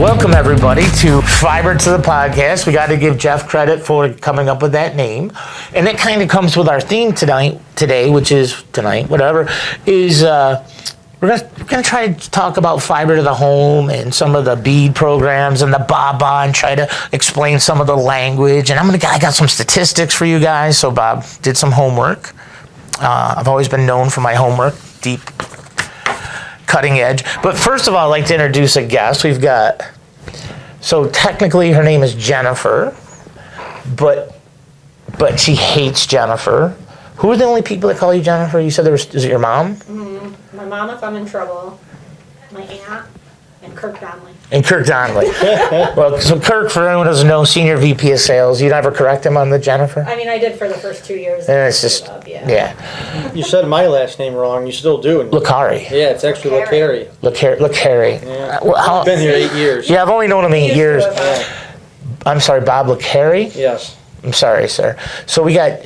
Welcome, everybody, to Fiber to the Podcast. We got to give Jeff credit for coming up with that name. And it kind of comes with our theme today, which is we're going to try to talk about fiber to the home and some of the BEAD programs and the BABA and try to explain some of the language. And I got some statistics for you guys. So Bob did some homework. I've always been known for my homework, deep, cutting edge. But first of all, I'd like to introduce a guest. So technically her name is Jennifer, but she hates Jennifer. Who are the only people that call you Jennifer? You said is it your mom? Mm-hmm. My mom, if I'm in trouble, my aunt, and Kirk Donnelly. Well, so Kirk, for anyone who doesn't know, Senior VP of Sales. You never correct him on the Jennifer? I mean, I did for the first 2 years. And it's just, yeah. You said my last name wrong. You still do. Licari. Yeah, it's actually Licari. Licari. Yeah. I've been here 8 years. Yeah, I've only known him 8 years. I'm sorry, Bob Licari? Yes. I'm sorry, sir. So we got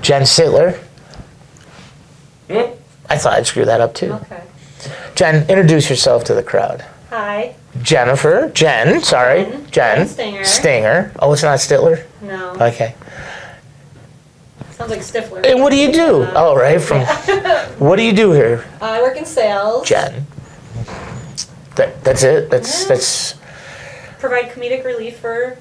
Jen Sittler. I thought I'd screw that up too. Okay. Jen, introduce yourself to the crowd. Hi. Jen Stinger. Oh, it's not Stittler? No. Okay. Sounds like Stifler. And what do you do? Oh, right. What do you do here, I work in sales. Jen? That's it? That's. Provide comedic relief for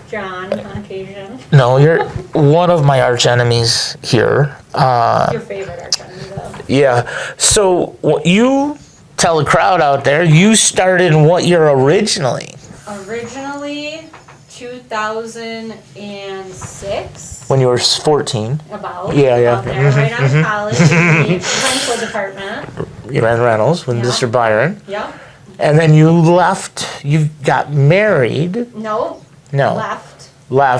John on occasion. No, you're one of my arch enemies here. Your favorite archenemy, though. Yeah. So you tell the crowd out there, you started in what year originally? Originally, 2006. When you were 14. About. Yeah. About there, right out of college. In the rental department. You ran Reynolds with Mr. Byron. Yep. And then you left, you got married. No. Left,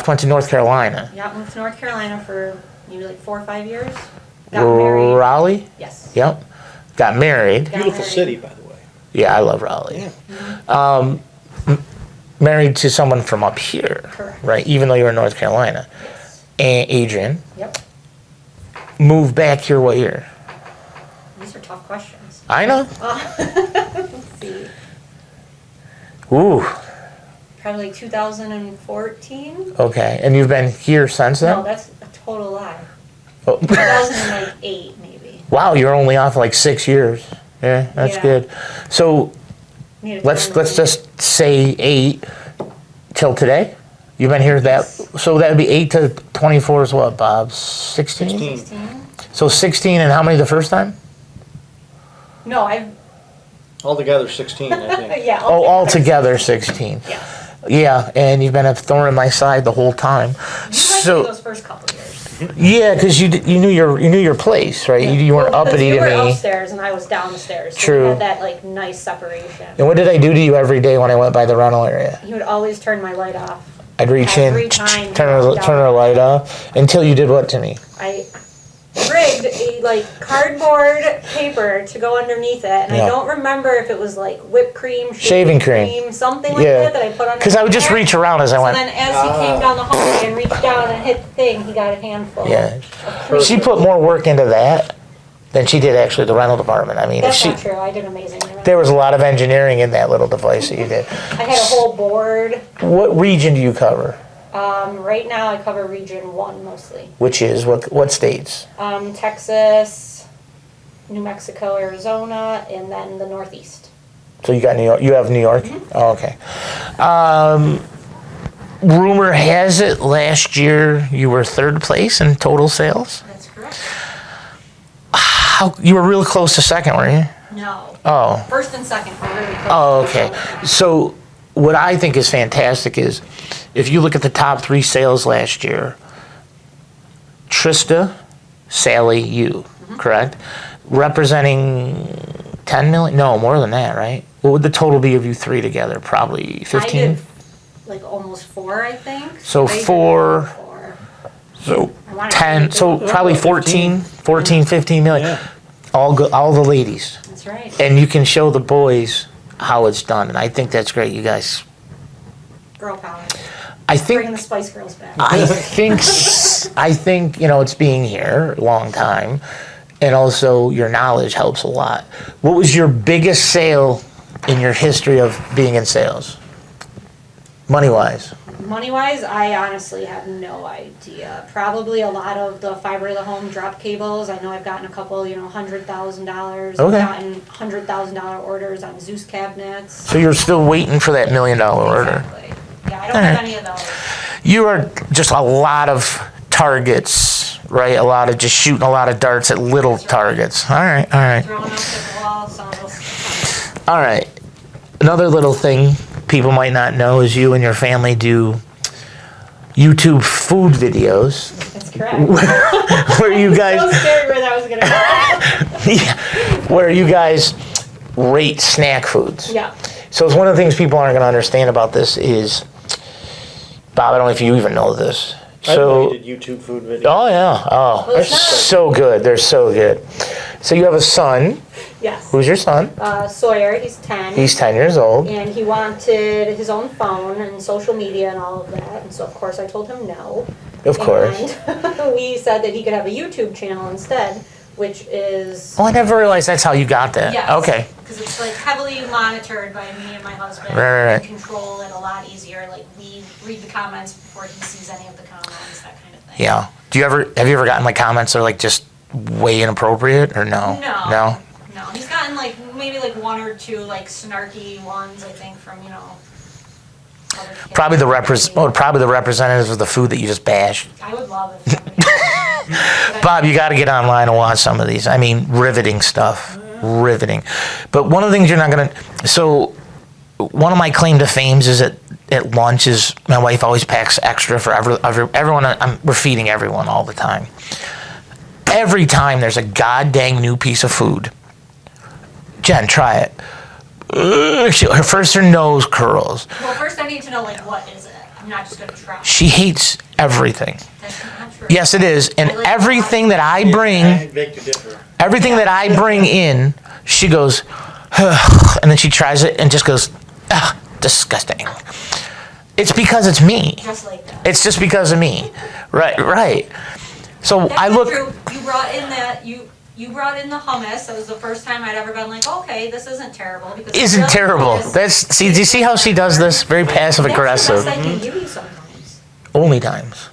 went to North Carolina. Yeah, moved to North Carolina for maybe like 4 or 5 years. Got married. Raleigh? Yes. Yep. Got married. Beautiful city, by the way. Yeah, I love Raleigh. Yeah. Married to someone from up here. Correct. Right, even though you were in North Carolina. Yes. And Adrian. Yep. Moved back here what year? These are tough questions. I know. Let's see. Ooh. Probably like 2014. Okay, and you've been here since then? No, that's a total lie. Oh. 2008 maybe. Wow, you're only off like 6 years. Yeah, that's good. So let's just say 8 till today. You've been here so that would be 8 to 24 is what, Bob? 16? 16. So 16, and how many the first time? No, I've. Altogether 16, I think. Yeah. Oh, altogether 16. Yes. Yeah, and you've been a thorn in my side the whole time. You might So be those first couple of years. yeah, because you knew your place, right? You weren't Well, because uppity you to were me. upstairs and I was downstairs. So True. we had that like nice separation. And what did I do to you every day when I went by the rental area? He would always turn my light off. I'd reach Every in, time turn he walked her light off until you did what to me? I rigged a like cardboard paper to go underneath it, and Yeah. I don't remember if it was like whipped cream, Shaving cream. something like Yeah. that I put on. Because I would just reach around as I So went. then, as he came down the hallway and reached down and hit the thing, he got a handful. Yeah. of cream. She put more work into that than she did actually the rental department. I mean, if That's she, not true. I did amazing. there was a lot of engineering in that little device that you did. I had a whole board. What region do you cover? Right now, I cover Region 1 mostly. Which is what states? Texas, New Mexico, Arizona, and then the Northeast. So you got New York. You have New York. Mm-hmm. Oh, okay. Rumor has it last year you were 3rd place in total sales. That's correct. How you were real close to 2nd, weren't you? No. Oh. First and second were really close. Oh, okay. So what I think is fantastic is if you look at the top 3 sales last year, Trista, Sally, you, correct? Representing 10 million? No, more than that, right? What would the total be of you 3 together? Probably 15? I did like almost 4, I think. So I did 4. 4. So I wanted 10, to so do- probably 14, 15 million. Yeah. All the ladies. That's right. And you can show the boys how it's done, and I think that's great. You guys, Girl power. I Bring the think, Spice Girls back. I think, it's being here a long time, and also your knowledge helps a lot. What was your biggest sale in your history of being in sales? Money-wise. Money-wise, I honestly have no idea. Probably a lot of the fiber to the home drop cables. I know I've gotten a couple, $100,000. Okay. I've gotten $100,000 orders on Zeus cabinets. So you're still waiting for that $1 million order. Exactly. Yeah, I don't have any of those. You are just a lot of targets, right? A lot of just shooting a lot of darts at little targets. All right. Throwing up at the wall, some of those. All right. Another little thing people might not know is you and your family do YouTube food videos That's correct. where you So guys scared where that was gonna go. where you guys rate snack foods. Yeah. So it's one of the things people aren't going to understand about this is, Bob, I don't know if you even know this. I So, rated YouTube food videos. oh yeah, oh, they're it's not- so good. They're so good. So you have a son. Yes. Who's your son? Sawyer, he's 10. He's 10 years old. And he wanted his own phone and social media and all of that. And so, of course, I told him no. Of course. And we said that he could have a YouTube channel instead, which is. Oh, I never realized that's how you got that. Yes. Okay. Because it's like heavily monitored by me and my husband. Right. We control it a lot easier. Like we read the comments before he sees any of the comments, that kind of thing. Yeah. Have you ever gotten like comments that are like just way inappropriate or no? No. No? No. He's gotten like maybe like one or two like snarky ones, I think, from other kids. Probably the representatives of the food that you just bashed. I would love it. Somebody Bob, you got to get online and watch some of these. I mean, riveting stuff. Riveting. But one of the things you're not going to... So, one of my claim to fames is at lunch is my wife always packs extra for everyone. We're feeding everyone all the time. Every time there's a god dang new piece of food. Jen, try it. Her nose curls. Well, first I need to know like what is it. I'm not just gonna try. She hates everything. That's not true. Yes, it is. And I like everything that I bring... I beg to differ. Everything that I bring in, she goes, ugh, and then she tries it and just goes, ugh, disgusting. It's because it's me. Just like that. It's just because of me. Right. So That's I not look, true. You brought in that you brought in the hummus. That was the first time I'd ever been like, okay, this isn't terrible. Because isn't really terrible. hummus- Do you see how she does this? Very passive aggressive. That's the best I can give you sometimes. Only times.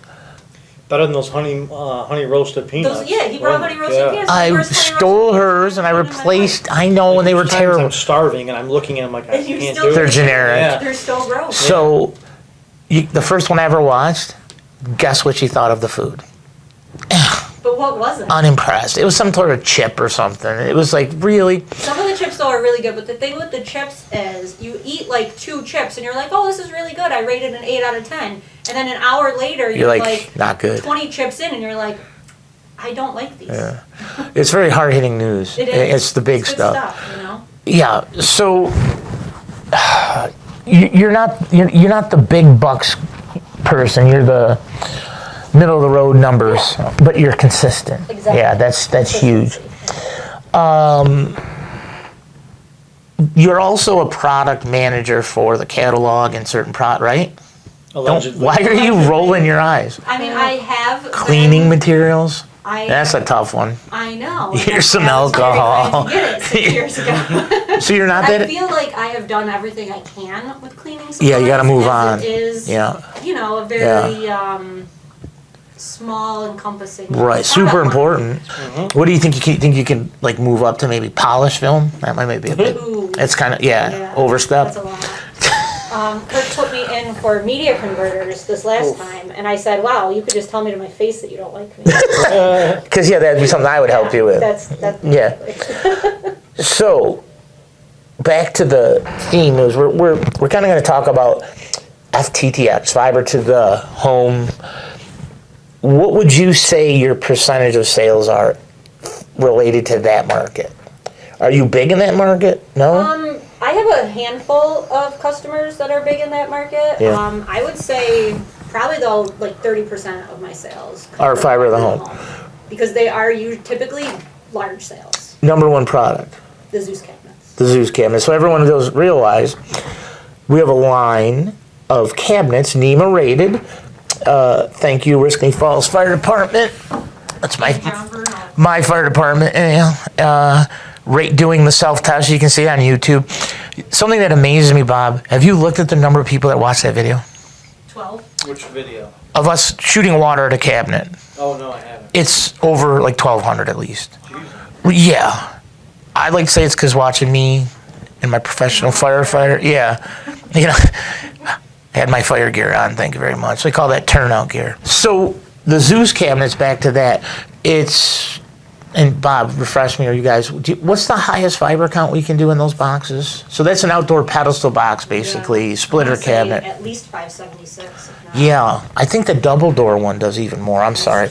Better than those honey roasted peanuts. Yeah, he brought honey roasted Yeah. peanuts. I First honey stole roasted hers and I peanuts in my replaced, I know, when they were Times terrible. I'm starving and I'm looking at them like I And you can't still do They're it. generic. Yeah. life. They're so gross. So, the first one I ever watched, guess what she thought of the food? But what was it? Unimpressed. It was some sort of chip or something. It was like, really? Some of the chips though are really good, but the thing with the chips is you eat like 2 chips and you're like, oh, this is really good. I rated an 8 out of 10. And then an hour later, You're like, not good. 20 chips in and you're like, I don't like these. Yeah. It's very hard-hitting news. It is. It's the big It's good stuff. stuff. Yeah. So you're not the big bucks person. You're the middle of the road numbers, but you're consistent. Exactly. Yeah, that's huge. You're also a product manager for the catalog and certain right? Allegedly. Why are you rolling your eyes? I mean, I have Cleaning been- materials? I That's a tough one. I know. Here's some I was very alcohol. glad to get it 6 years ago. So you're not I that... feel like I have done everything I can with cleaning supplies. Yeah, you gotta move as on. It is, Yeah. a very small, encompassing. Right, super product line. important. What do you think you can like move up to? Maybe polish film? That might be a bit. Ooh. It's kind of Yeah, overstep. That's a lot. Kurt put me in for media converters this last time, and I said, "Wow, you could just tell me to my face that you don't like me." Because that'd be something I would help you with. That's Yeah. So back to the theme is we're kind of going to talk about FTTX, fiber to the home. What would you say your percentage of sales are related to that market? Are you big in that market? No? I have a handful of customers that are big in that market. Yeah. I would say probably though like 30% of my sales Are fiber to the home. because they are typically large sales. Number one product, The Zeus cabinets. the Zeus cabinet. So everyone does realize we have a line of cabinets, NEMA rated. Thank you, Risking Falls Fire Department. That's John Bruno. my fire department. Doing the self-test. You can see it on YouTube. Something that amazes me, Bob, have you looked at the number of people that watched that video? 12. Which video? Of us shooting water at a cabinet. Oh, no, I haven't. It's over like 1,200 at least. Jesus. Yeah. I'd like to say it's because watching me and my professional firefighter. Yeah. You know, I had my fire gear on, thank you very much. They call that turnout gear. So the Zeus cabinets, back to that, it's, and Bob, refresh me, or you guys, what's the highest fiber count we can do in those boxes? So that's an outdoor pedestal box, basically, Yeah. splitter I wanna say cabinet. At least 576, if not. Yeah, I think the double door one does even more. I'm sorry.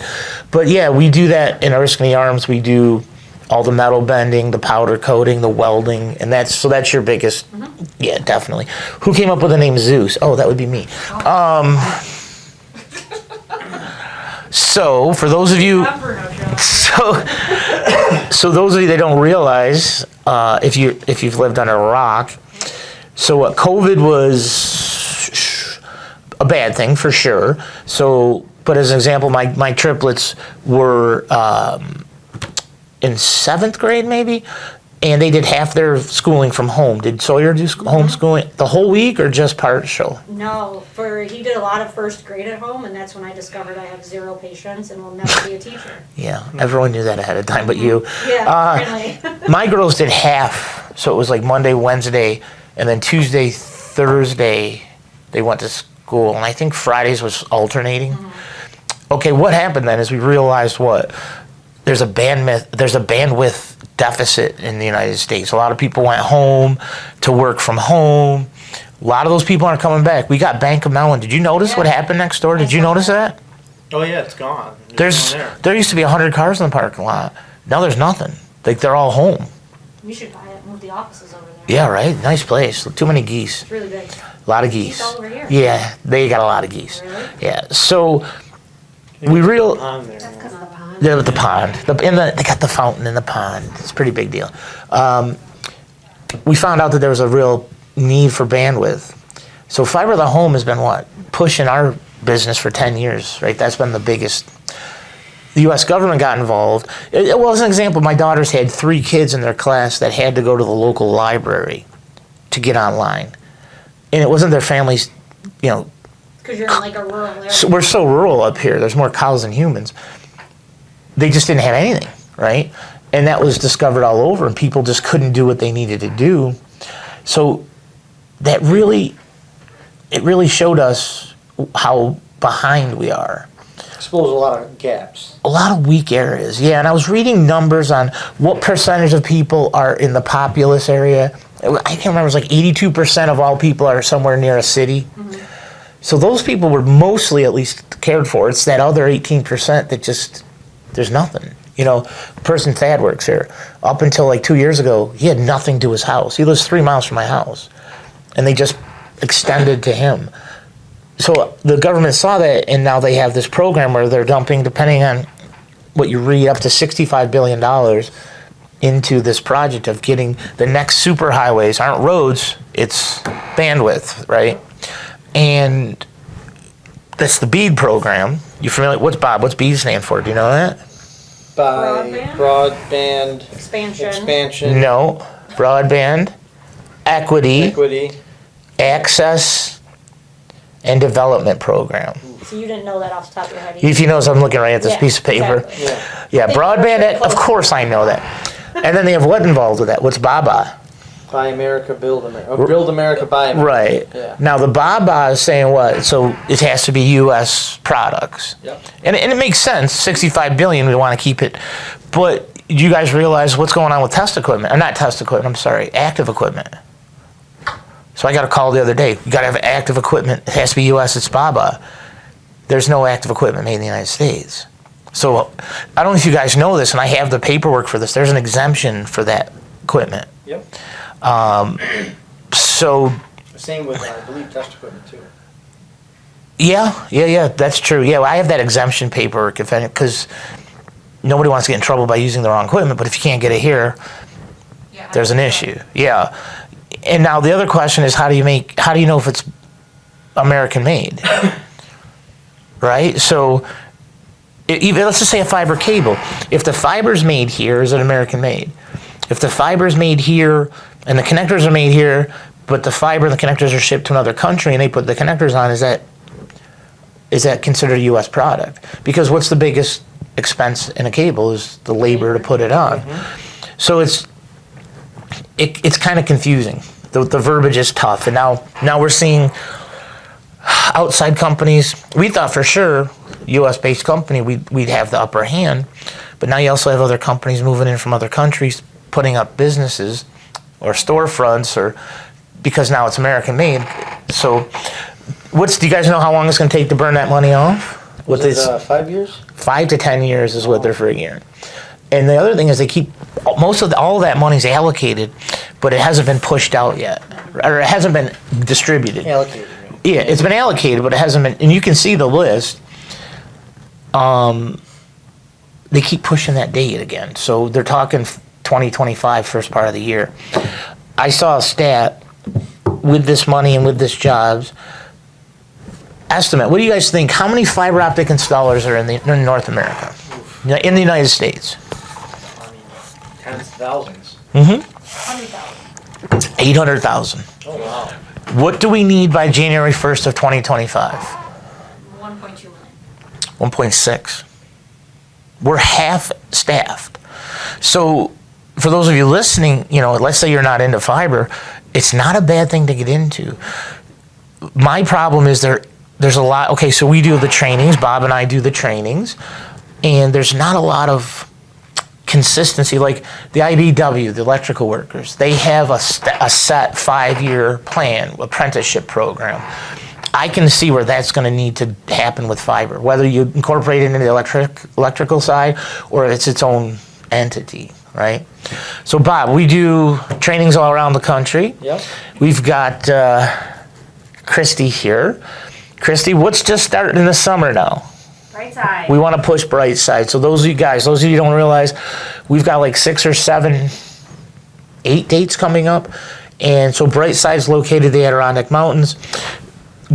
But yeah, we do that in Erskine Arms. We do all the metal bending, the powder coating, the welding, and that's your biggest. Yeah, definitely. Who came up with the name Zeus? Oh, that would be me. So for those of you, Remember, no joke. so those of you that don't realize, if you've lived under a rock, so what COVID was a bad thing for sure. So, but as an example, my triplets were in 7th grade maybe, and they did half their schooling from home. Did Sawyer do homeschooling the whole week or just partial? No, he did a lot of first grade at home, and that's when I discovered I have zero patience and will never be a teacher. Yeah, everyone knew that ahead of time, but you. Yeah, really. My girls did half, so it was like Monday, Wednesday, and then Tuesday, Thursday, they went to school, and I think Fridays was alternating. Okay, what happened then is we realized what? There's a bandwidth deficit in the United States. A lot of people went home to work from home. A lot of those people aren't coming back. We got Bank of Mellon. Did you notice what happened next door? Did you notice that? Oh, yeah, it's gone. There used to be 100 cars in the parking lot. Now there's nothing. Like they're all home. We should buy it, move the offices over there. Yeah, right. Nice place. Too many geese. It's really big. A lot of geese. all over here. Yeah, they got a lot of geese. Really? Yeah. So we real. On there. Because of the pond. They're at the pond. They got the fountain in the pond. It's a pretty big deal. We found out that there was a real need for bandwidth. So fiber to the home has been what? Pushing our business for 10 years, right? That's been the biggest. The U.S. government got involved. Well, as an example, my daughters had 3 kids in their class that had to go to the local library to get online. And it wasn't their families, you know, Because you're in like a rural area. so we're so rural up here. There's more cows than humans. They just didn't have anything, right? And that was discovered all over, and people just couldn't do what they needed to do. So that really showed us how behind we are. Expose a lot of gaps. A lot of weak areas, yeah. And I was reading numbers on what percentage of people are in the populous area. I can't remember. It was like 82% of all people are somewhere near a city. So those people were mostly at least cared for. It's that other 18% that just, there's nothing. You know, person Thad works here. Up until like 2 years ago, he had nothing to his house. He lives 3 miles from my house. And they just extended to him. So the government saw that, and now they have this program where they're dumping, depending on what you read, up to $65 billion into this project of getting the next superhighways. Aren't roads, it's bandwidth, right? And that's the BEAD program. You familiar? What's BEAD stand for? Do you know that? By broadband expansion, No. Broadband, equity, equity. access, and development program. So you didn't know that off the top of your head. If you notice, I'm looking right at this Yeah, piece of paper. exactly. Yeah. Yeah, They were broadband, very of close. course I know that. And then they have what involved with that? What's BABA? Buy America, build America. Or build America, buy America. Right. Yeah. Now the BABA is saying what? So it has to be U.S. products. Yep. And it makes sense. 65 billion, we want to keep it. But do you guys realize what's going on with test equipment? Or not test equipment, I'm sorry, active equipment. So I got a call the other day. You got to have active equipment. It has to be U.S. It's BABA. There's no active equipment made in the United States. So I don't know if you guys know this, and I have the paperwork for this. There's an exemption for that equipment. Yep. So Same with, I believe, test equipment too. yeah, that's true. Yeah, I have that exemption paperwork, because nobody wants to get in trouble by using the wrong equipment. But if you can't get it here, Yeah. there's an issue. Yeah. And now the other question is, how do you know if it's American made? Right? So even, let's just say a fiber cable. If the fiber's made here, is it American made? If the fiber is made here and the connectors are made here, but the fiber and the connectors are shipped to another country and they put the connectors on, is that considered a U.S. product? Because what's the biggest expense in a cable is the labor to put it on. So it's kind of confusing. The verbiage is tough, and now we're seeing outside companies. We thought for sure U.S.-based company we'd have the upper hand, but now you also have other companies moving in from other countries, putting up businesses or storefronts, or because now it's American made. So, do you guys know how long it's going to take to burn that money off? Was it 5 years? 5 to 10 years is what they're figuring. And the other thing is they keep all that money's allocated, but it hasn't been pushed out yet, or it hasn't been distributed. Allocated. Yeah, it's been allocated, but it hasn't been. And you can see the list. They keep pushing that date again, so they're talking 2025, first part of the year. I saw a stat with this money and with this jobs. Estimate. What do you guys think? How many fiber optic installers are in North America, in the United States? I mean, tens of thousands. 100,000. 800,000. Oh, wow. What do we need by January 1st of 2025? 1.2 million. 1.6. We're half staffed. So for those of you listening, let's say you're not into fiber, it's not a bad thing to get into. My problem is there's a lot. Okay, so we do the trainings. Bob and I do the trainings, and there's not a lot of consistency. Like the IBW, the electrical workers, they have a set 5-year plan, apprenticeship program. I can see where that's going to need to happen with fiber, whether you incorporate it into the electrical side or it's its own entity, right? So Bob, we do trainings all around the country. Yep. We've got Christy here. Christy, what's just starting in the summer now? Right side. We want to push bright side. So those of you who don't realize, we've got like 6 or 7, 8 dates coming up. And so bright side's located in the Adirondack Mountains.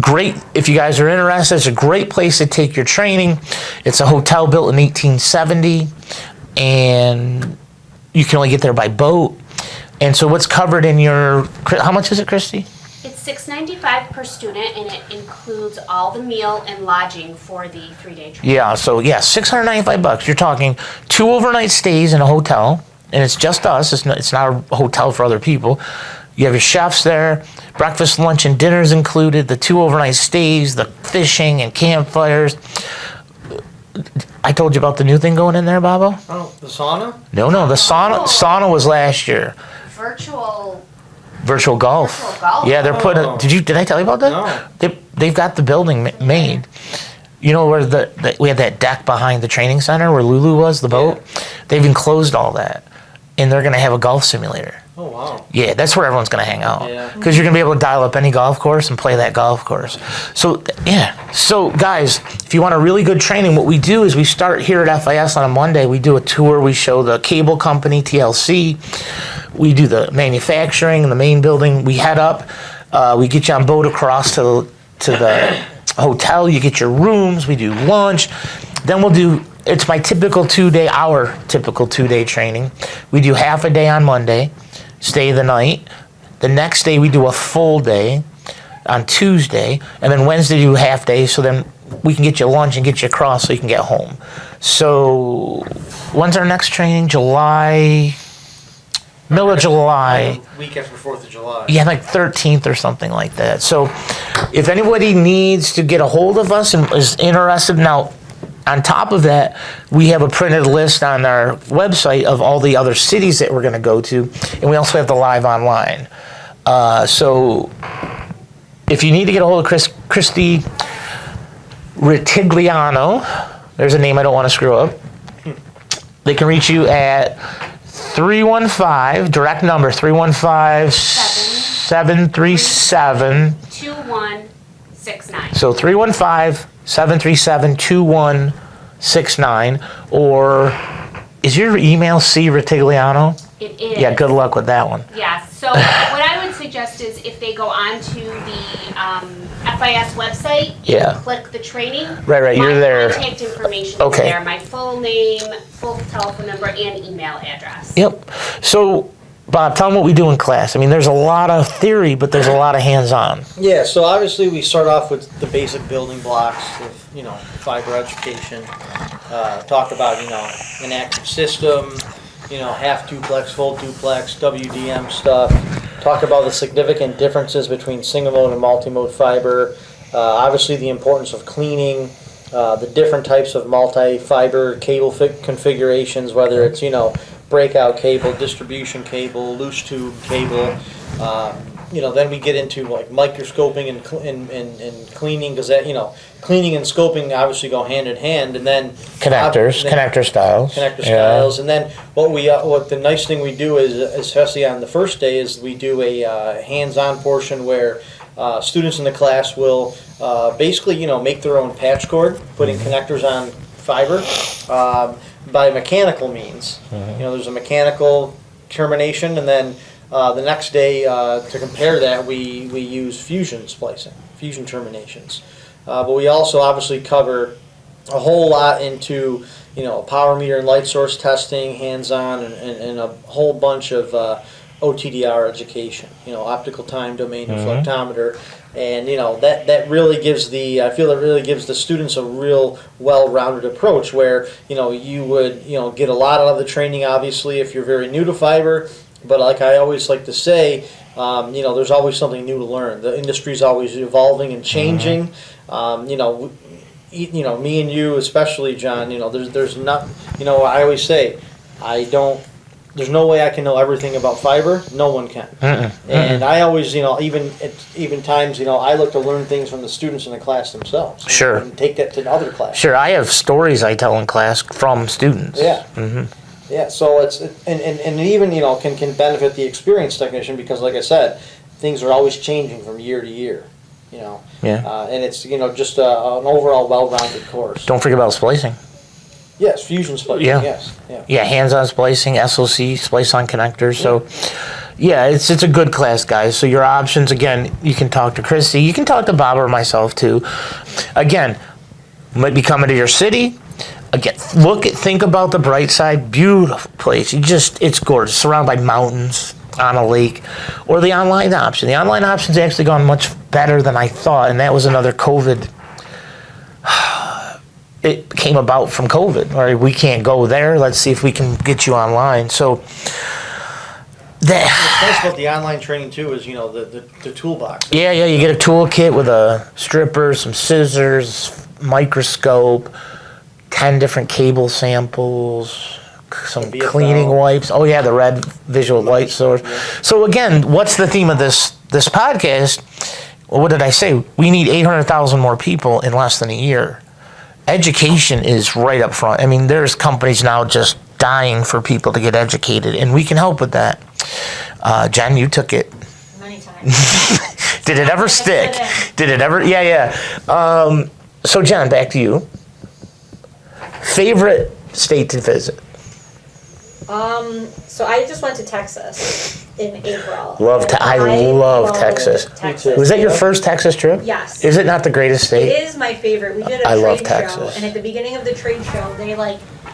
Great, if you guys are interested, it's a great place to take your training. It's a hotel built in 1870, and you can only get there by boat. And so what's covered in how much is it, Christy? It's $695 per student, and it includes all the meal and lodging for the 3-day trip. Yeah, so $695. You're talking 2 overnight stays in a hotel, and it's just us. It's not a hotel for other people. You have your chefs there, breakfast, lunch, and dinner's included, the 2 overnight stays, the fishing and campfires. I told you about the new thing going in there, Babo? Oh, the sauna? No, the sauna was last year. Virtual golf. Virtual golf. Yeah, they're putting. Did I tell you about that? No. They've got the building made. You know where we had that deck behind the training center where Lulu was, the boat? They've enclosed all that, and they're going to have a golf simulator. Oh, wow. Yeah, that's where everyone's going to hang out. Yeah. Because you're going to be able to dial up any golf course and play that golf course. So, yeah. So, guys, if you want a really good training, what we do is we start here at FIS on a Monday. We do a tour. We show the cable company, TLC. We do the manufacturing in the main building. We head up. We get you on boat across to the hotel. You get your rooms. We do lunch. Then we'll do, it's my typical 2-day training. We do half a day on Monday. Stay the night. The next day we do a full day on Tuesday, and then Wednesday do half day, so then we can get you lunch and get you across so you can get home. So when's our next training? Middle of July. Week after 4th of July. Yeah, like 13th or something like that. So if anybody needs to get a hold of us and is interested, now on top of that, we have a printed list on our website of all the other cities that we're going to go to, and we also have the live online. So if you need to get a hold of Christy Ritigliano, there's a name I don't want to screw up, they can reach you at 315, direct number, 315-737. 2169. So 315-737-2169, or is your email C. Ritigliano? It is. Yeah, good luck with that one. Yes. So what I would suggest is if they go on to the FIS website. Yeah. Click the training. Right, you're there. My contact information Okay. is there. My full name, full telephone number, and email address. Yep. So, Bob, tell them what we do in class. I mean, there's a lot of theory, but there's a lot of hands-on. Yeah, so obviously we start off with the basic building blocks of, fiber education. Talk about, an active system, half duplex, full duplex, WDM stuff. Talk about the significant differences between single mode and multi-mode fiber. Obviously the importance of cleaning, the different types of multi-fiber cable configurations, whether it's, breakout cable, distribution cable, loose tube cable. Then we get into like microscoping and cleaning, because that, cleaning and scoping obviously go hand in hand, and then Connector styles. styles, and then what the nice thing we do is, especially on the first day, is we do a hands-on portion where students in the class will basically make their own patch cord, putting connectors on fiber by mechanical means. There's a mechanical termination, and then the next day, to compare that, we use fusion splicing, fusion terminations. But we also obviously cover a whole lot into, power meter and light source testing, hands-on, and a whole bunch of OTDR education, optical time domain reflectometer. And, that really gives I feel it really gives the students a real well-rounded approach where, you would, get a lot out of the training, obviously, if you're very new to fiber. But like I always like to say, there's always something new to learn. The industry's always evolving and changing. Me and you, especially, John. There's not. I always say, there's no way I can know everything about fiber. No one can. And I always, even times, I look to learn things from the students in the class themselves. Sure. And take that to other classes. Sure, I have stories I tell in class from students. Yeah. Yeah, so it's and even can benefit the experienced technician, because like I said, things are always changing from year to year, Yeah. and it's just an overall well-rounded course. Don't forget about splicing. Yes, fusion splicing. Yeah. Yes. Yeah. Yeah, hands-on splicing, SOC, splice on connectors. So, yeah, it's a good class, guys. So your options, again, you can talk to Christy. You can talk to Bob or myself, too. Again, might be coming to your city. Again, think about the bright side. Beautiful place. It's gorgeous. Surrounded by mountains on a lake. Or the online option. The online option's actually gone much better than I thought, and that was another COVID. It came about from COVID. All right, we can't go there. Let's see if we can get you online. So What's nice about the online training too is the toolbox. yeah, you get a toolkit with a stripper, some scissors, microscope, 10 different cable samples, some VFL. cleaning wipes. Oh yeah, the red visual light source. So again, what's the theme of this podcast? Well, what did I say? We need 800,000 more people in less than a year. Education is right up front. I mean, there's companies now just dying for people to get educated, and we can help with that. Jen, you took it. Many times. Did it ever stick? Did it ever? Yeah. So Jen, back to you. Favorite state to visit? So I just went to Texas in April. I love Texas. Was that your first Texas trip? Yes. Is it not the greatest state? It is my favorite. We did a I love trade Texas. show, and at the beginning of the trade show, they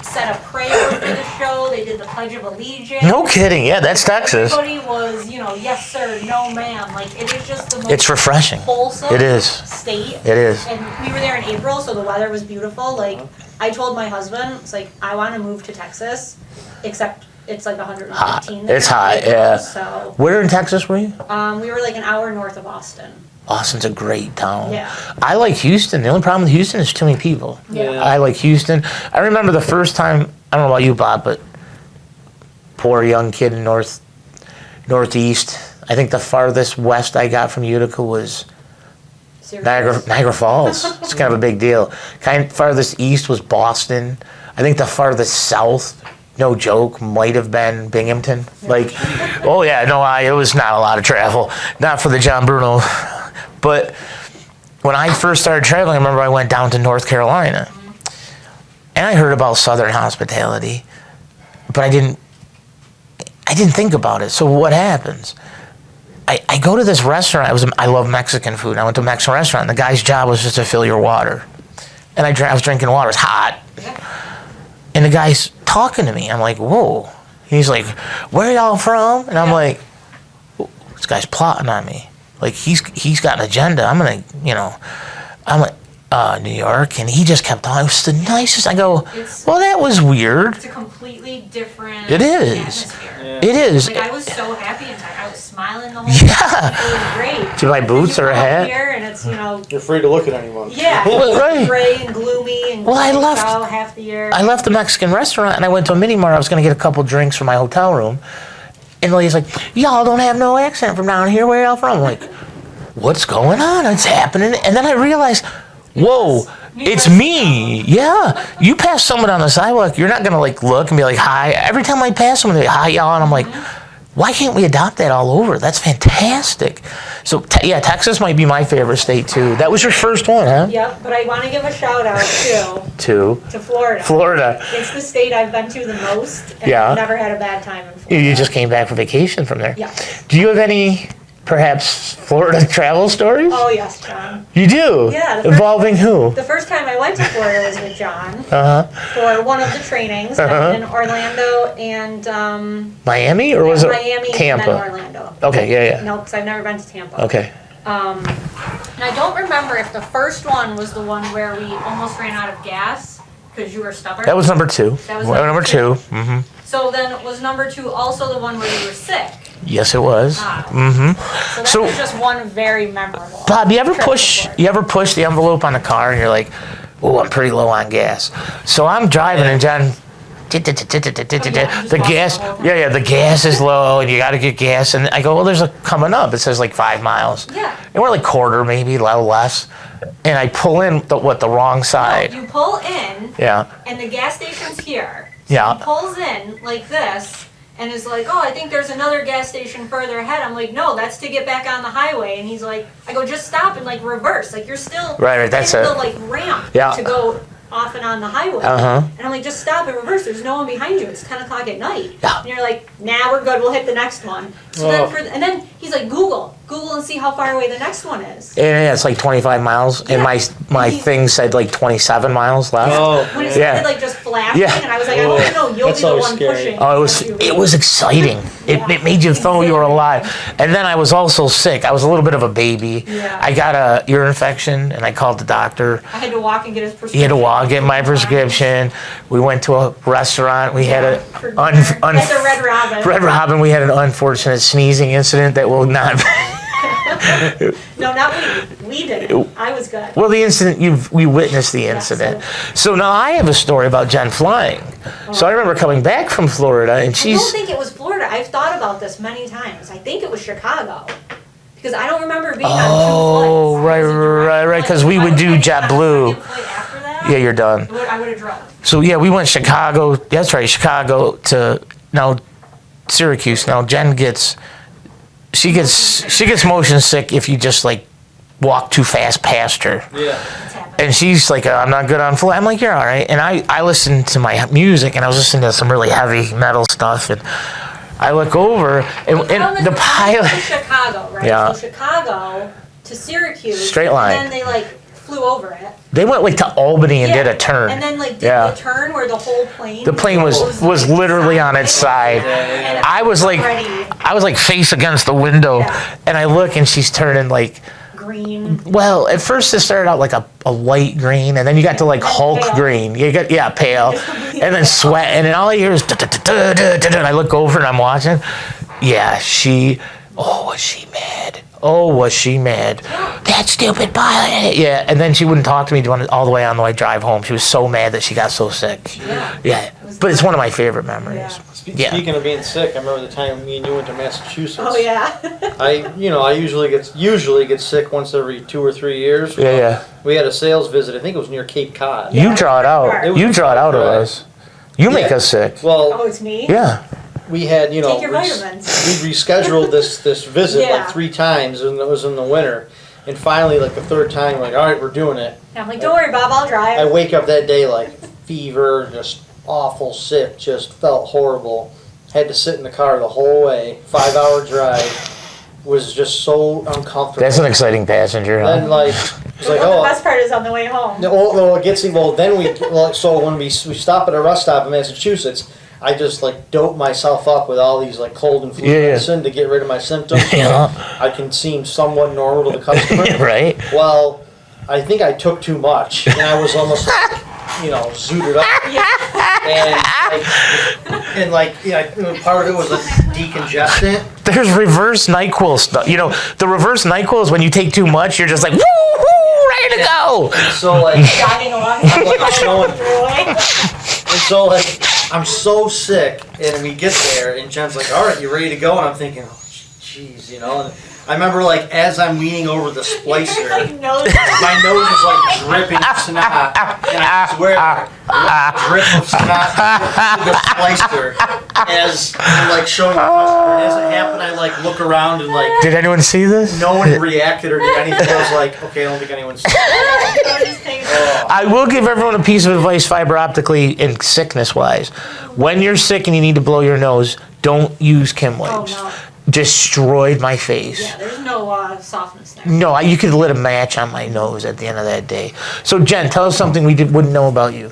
said a prayer for the show. They did the Pledge of Allegiance. No kidding. Yeah, that's Texas. Everybody was, yes sir, no ma'am. It is just the most It's refreshing. wholesome It is. state. It is. And we were there in April, so the weather was beautiful. I told my husband, it's I want to move to Texas, except it's 115 Hot. there It's in hot, April, yeah. So Where in Texas were you? we were an hour north of Austin. Austin's a great town. Yeah. I like Houston. The only problem with Houston is too many people. Yeah. I like Houston. I remember the first time, I don't know about you, Bob, but poor young kid in Northeast. I think the farthest west I got from Utica was Seriously. Niagara Falls. It's kind of a big deal. Farthest east was Boston. I think the farthest south, no joke, might have been Binghamton. Oh yeah, no, it was not a lot of travel. Not for the John Bruno. But when I first started traveling, I remember I went down to North Carolina. And I heard about Southern hospitality, but I didn't think about it. So what happens? I go to this restaurant. I love Mexican food. I went to a Mexican restaurant. And the guy's job was just to fill your water, and I was drinking water. It's hot, and the guy's talking to me. I'm like, whoa. He's like, where y'all from? And I'm like, this guy's plotting on me. Like he's got an agenda. I'm like, New York, and he just kept on. It was the nicest. I go, well, that was weird. It's a completely different It is. atmosphere. Yeah. It is. Like I was so happy inside. I was smiling the whole Yeah. time. It was great. Did you buy boots You or a come up hat? Here and it's You're afraid to look at anyone. yeah, Well, right. gray and gloomy and Well, I gray left- cow half the year. I left the Mexican restaurant and I went to a mini mart. I was going to get a couple drinks for my hotel room. And the lady's like, y'all don't have no accent from down here. Where y'all from? I'm like, what's going on? It's happening. And then I realized, whoa, it's me. Yeah. You pass someone on the sidewalk, you're not going to like look and be like, hi. Every time I pass someone, they're like, hi, y'all. And I'm like, why can't we adopt that all over? That's fantastic. So, yeah, Texas might be my favorite state too. That was your first one, huh? Yep, but I want to give a shout out To to Florida. Florida. It's the state I've been to the most, and Yeah. I've never had a bad time in Florida. You just came back from vacation from there. Yeah. Do you have any, perhaps, Florida travel stories? Oh yes, John. You do? Yeah, the first- Involving who? The first time I went to Florida was with John Uh-huh. for one of the trainings in Orlando and Miami or was it Miami Tampa? and then Orlando. Okay, yeah. No, because I've never been to Tampa. Okay. And I don't remember if the first one was the one where we almost ran out of gas because you were stubborn. That was number two. That was Well, number number two. Mm-hmm. So then was number 2 also the one where you were sick? Yes, it was. Ah. Mm-hmm. So that So- was just one very memorable. Bob, you ever trip to push Florida. the envelope on the car and you're like, oh, I'm pretty low on gas. So I'm driving and John, the gas, the gas is low and you got to get gas. And I go, well, there's a coming up. It says like 5 miles. Yeah. And we're like quarter, maybe a little less. And I pull in the wrong side. You pull in Yeah. and the gas station's here. So Yeah. he pulls in like this and is like, oh, I think there's another gas station further ahead. I'm like, no, that's to get back on the highway. And he's like, I go, just stop and like reverse. Like you're still Right, that's in it. the like ramp Yeah. to go off and on the highway. Uh-huh. And I'm like, just stop and reverse. There's no one behind you. It's 10 o'clock at night. Yeah. And you're like, nah, we're good. We'll hit the next one. So Oh. and then he's like, Google and see how far away the next one is. And it's like 25 miles. And my thing said like 27 miles left. Oh, When it Yeah. started like just flashing, Yeah. and I was like, I hope you know you'll That's be the always one scary. pushing. Oh, it was exciting. It made you know you were alive. And then I was also sick. I was a little bit of a baby. Yeah. I got a ear infection and I called the doctor. I had to walk and get his prescription. He had to walk, get my prescription. We went to a restaurant. We had For a dinner. At the Red Robin. Red Robin. We had an unfortunate sneezing incident that will not. No, not we. We did it. I was good. Well, the incident we witnessed the incident. So now I have a story about Jen flying. So I remember coming back from Florida and I don't she's. think it was Florida. I've thought about this many times. I think it was Chicago. Because I don't remember being on Oh, two flights. right. Because we would do JetBlue. After that, Yeah, you're done. I would have drove. So yeah, we went Chicago. That's right, Chicago to now Syracuse. Now Jen gets motion sick if you just like walk too fast past her. Yeah. It's happened. And she's like, I'm not good on flight. I'm like, you're all right. And I listened to my music and I was listening to some really heavy metal stuff. And I look over and the pilot. To Chicago, right? Yeah. So Chicago to Syracuse. Straight line. And then they like flew over it. They went like to Albany and did Yeah. a turn. And then like did Yeah. the turn where the whole plane. The plane was literally on its side. And I was like face against the window, Yeah. and I look and she's turning like. green. Well, at first it started out like a light green, and then you got to like Hulk Pale. green. You got pale, and then sweat, and then all I hear is and I look over and I'm watching. Yeah, was she mad? Oh, was she mad? That stupid pilot. Yeah, and then she wouldn't talk to me all the way on the way drive home. She was so mad that she got so sick. Yeah, but it's one of my favorite memories. Yeah. Yeah. Speaking of being sick, I remember the time me and you went to Massachusetts. Oh yeah. I usually get sick once every 2 or 3 years. Yeah. We had a sales visit. I think it was near Cape Cod. You draw it out. It was You draw it out of right. us. You make Yeah. us sick. Well, Oh, it's me. Yeah. we had Take your vitamins. we rescheduled this visit Yeah. like 3 times, and it was in the winter. And finally, like the 3rd time, we're like, all right, we're doing it. And I'm like, don't worry, Bob, I'll I drive. wake up that day like fever, just awful sick, just felt horrible. Had to sit in the car the whole way, 5-hour drive. was just so uncomfortable. That's an exciting passenger, Then huh? like it's like Well, oh. the best part is on the way home. No, it gets well. Then so when we stop at a rest stop in Massachusetts, I just like dope myself up with all these like cold and flu Yeah, yeah. medicine to get rid of my symptoms. So Yeah. I can seem somewhat normal to the customer. Right? Well, I think I took too much, and I was almost like, zooted up. And part of it was like decongestant. There's reverse NyQuil stuff. You know, the reverse NyQuil is when you take too much, you're just like, woo, woo, ready to go. So like, Jogging along. like showing, Throughway. and so like, I'm so sick, and we get there, and Jen's like, "All right, you ready to go?" And I'm thinking, "Oh, jeez," And I remember like as I'm leaning over the splicer, Like, no. my nose is like dripping snot, and I swear, a drip of snot through the splicer as I'm like showing the customer. And as it happened, I like look around and like Did anyone see this? no one reacted or did anything. I was like, okay, I don't think anyone's. Oh. I will give everyone a piece of advice fiber optically and sickness wise. When you're sick and you need to blow your nose, don't use Kim Oh, wipes. no. Destroyed my face. Yeah, there's no softness there. No, you could lit a match on my nose at the end of that day. So Jen, tell us something we wouldn't know about you.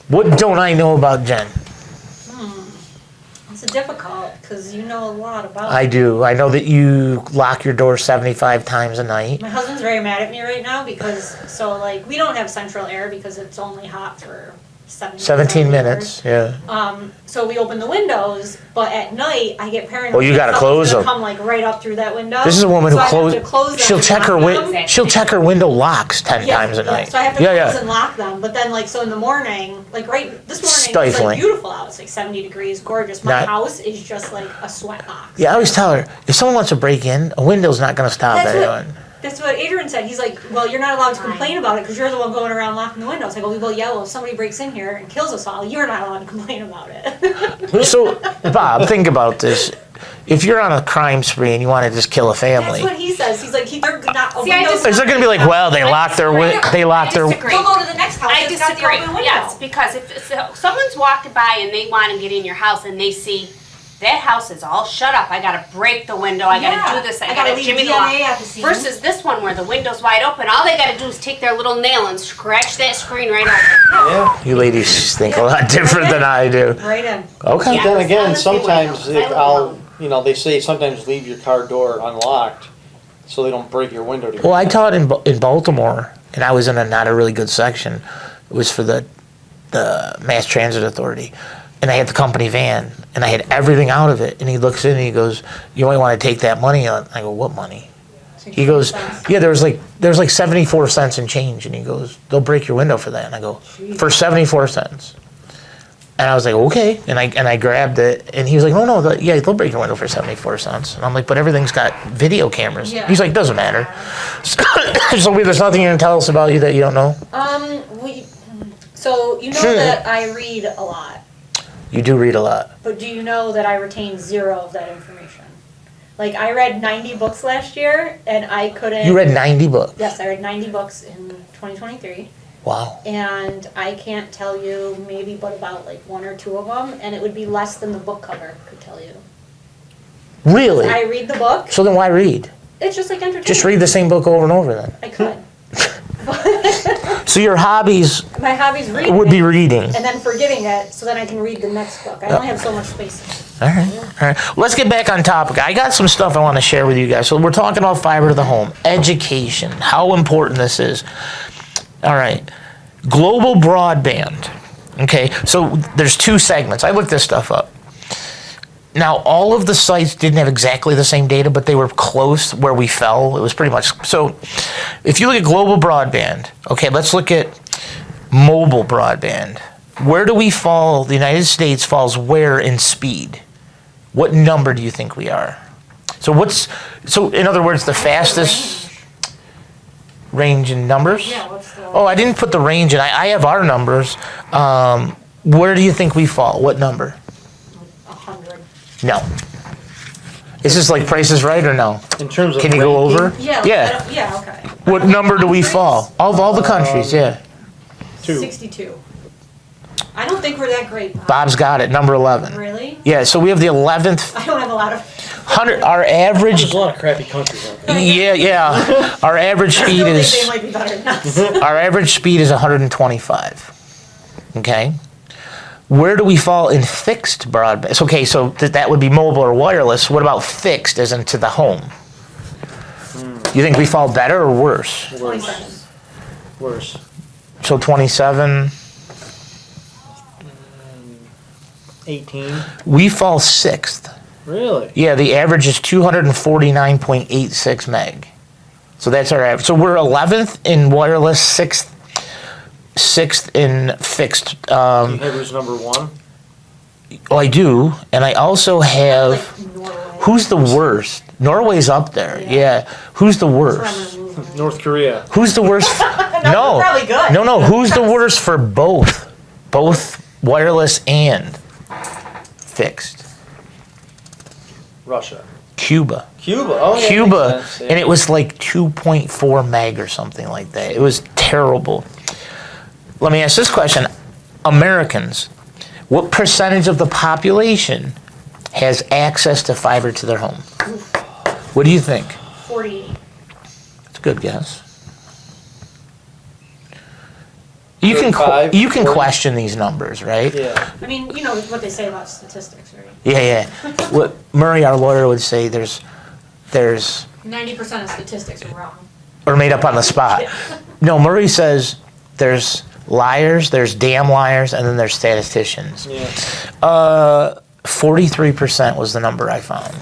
What don't I know about Jen? It's difficult because you know a lot about I do. I know that you lock your door 75 times a night. My husband's very mad at me right now because, we don't have central air because it's only hot for 17 minutes, yeah. So we open the windows, but at night I get paranoid. Well, you gotta that close something's them. gonna come right up through that window. This is a woman So who I have to close them she'll and check her lock them. she'll check her window locks 10 Yeah, times a yeah. night. So I have to yeah, close yeah. and lock them, but then so in the morning, this morning it's Stifling. like beautiful out. It's like 70 degrees, gorgeous. My Not- house is just like a sweat box. Yeah, I always tell her, if someone wants to break in, a window's not going to stop That's anyone. That's what Adrian said. He's like, well, you're not allowed to complain about it because you're the one going around locking the windows. I go, well, yeah, well, if somebody breaks in here and kills us all, you're not allowed to complain about it. So, Bob, think about this. If you're on a crime spree and you want to just kill a That's family, what he says. He's like, they're not. See, I windows- is there going to be like, well, they locked their disagree. They'll go to the next house. I that's got the disagree. open window. Yes, because if someone's walking by and they want to get in your house and they see that house is all shut up, I gotta break the window, I gotta Yeah. do this, I gotta gotta leave jimmy the DNA lock. at the scene. Versus this one where the window's wide open, all they gotta do is take their little nail and scratch that screen right open. Yeah. you ladies think a lot different than I do. Right in. Okay. Yeah. Then again, Honestly, sometimes windows. they say sometimes leave your car door unlocked so they don't break your window. Well, I taught in Baltimore, and I was in a not a really good section. It was for the Mass Transit Authority. And I had the company van, and I had everything out of it. And he looks in and he goes, "You only want to take that money on?" I go, "What money?" He goes, "Yeah, there's like 74 cents in change." And he goes, "They'll break your window for that." And I go, "For 74 cents." And I was like, "Okay." And I grabbed it, and he was like, "No, they'll break your window for 74 cents." And I'm like, "But everything's got video cameras." Yeah. He's like, "Doesn't matter." So there's nothing you can tell us about you that you don't know? So you know that I read a lot, You do read a lot. but do you know that I retain zero of that information? Like I read 90 books last year, and I couldn't. You read 90 books. Yes, I read 90 books in 2023. Wow. And I can't tell you maybe but about like one or two of them, and it would be less than the book cover could tell you. Really? I read the book. So then why read? It's just like entertainment. Just read the same book over and over then. I could. So your hobbies My hobby's reading. would be it reading. And then forgetting it, so then I can read the next book. I only have so much space. All right. Let's get back on topic. I got some stuff I want to share with you guys. So we're talking about fiber to the home, education, how important this is. All right. Global broadband. Okay. So there's two segments. I looked this stuff up. Now, all of the sites didn't have exactly the same data, but they were close where we fell. It was pretty much. So if you look at global broadband, okay, let's look at mobile broadband. Where do we fall? The United States falls where in speed? What number do you think we are? So in other words, the fastest range in numbers? Yeah, what's the... Oh, I didn't put the range in. I have our numbers. Where do you think we fall? What number? 100. No. Is this like Price is Right or no? In terms of Can you go ranking, over? Yeah. Yeah. Yeah, okay. What number do we fall? Of all the countries, yeah. 2. 62. I don't think we're that great, Bob. Bob's got it, number 11. Really? Yeah, so we have the 11th, I don't have a lot of. 100, our average, There's a lot of crappy countries out there. yeah, our average I speed still think is, they might be better than us. our average speed is 125, okay? Where do we fall in fixed broadband? So, okay, so that would be mobile or wireless. What about fixed as into the home? You think we fall better or worse? 27. Worse. So 27, 18. we fall sixth. Really? Yeah, the average is 249.86 meg. So that's our average. So we're 11th in wireless, sixth in fixed. You have who's number 1? Oh, I do, and I also have. Like Norway. Who's the worst? Norway's up there. Yeah. Who's the That's where I'm worst? gonna move them. North Korea. Who's the worst? No. they're probably good. No. Who's the worst for both? Both wireless and fixed. Russia. Cuba. Cuba. Oh, yeah. Cuba, Makes sense, yeah. and it was like 2.4 meg or something like that. It was terrible. Let me ask this question. Americans, what percentage of the population has access to fiber to their home? What do you think? 48. It's a good guess. You can 35, you can 40. question these numbers, right? Yeah. I mean, you know what they say about statistics, right? Yeah. What Murray, our lawyer, would say there's 90% of statistics are wrong. or made up on the spot. No, Murray says there's liars, there's damn liars, and then there's statisticians. Yeah. 43% was the number I found.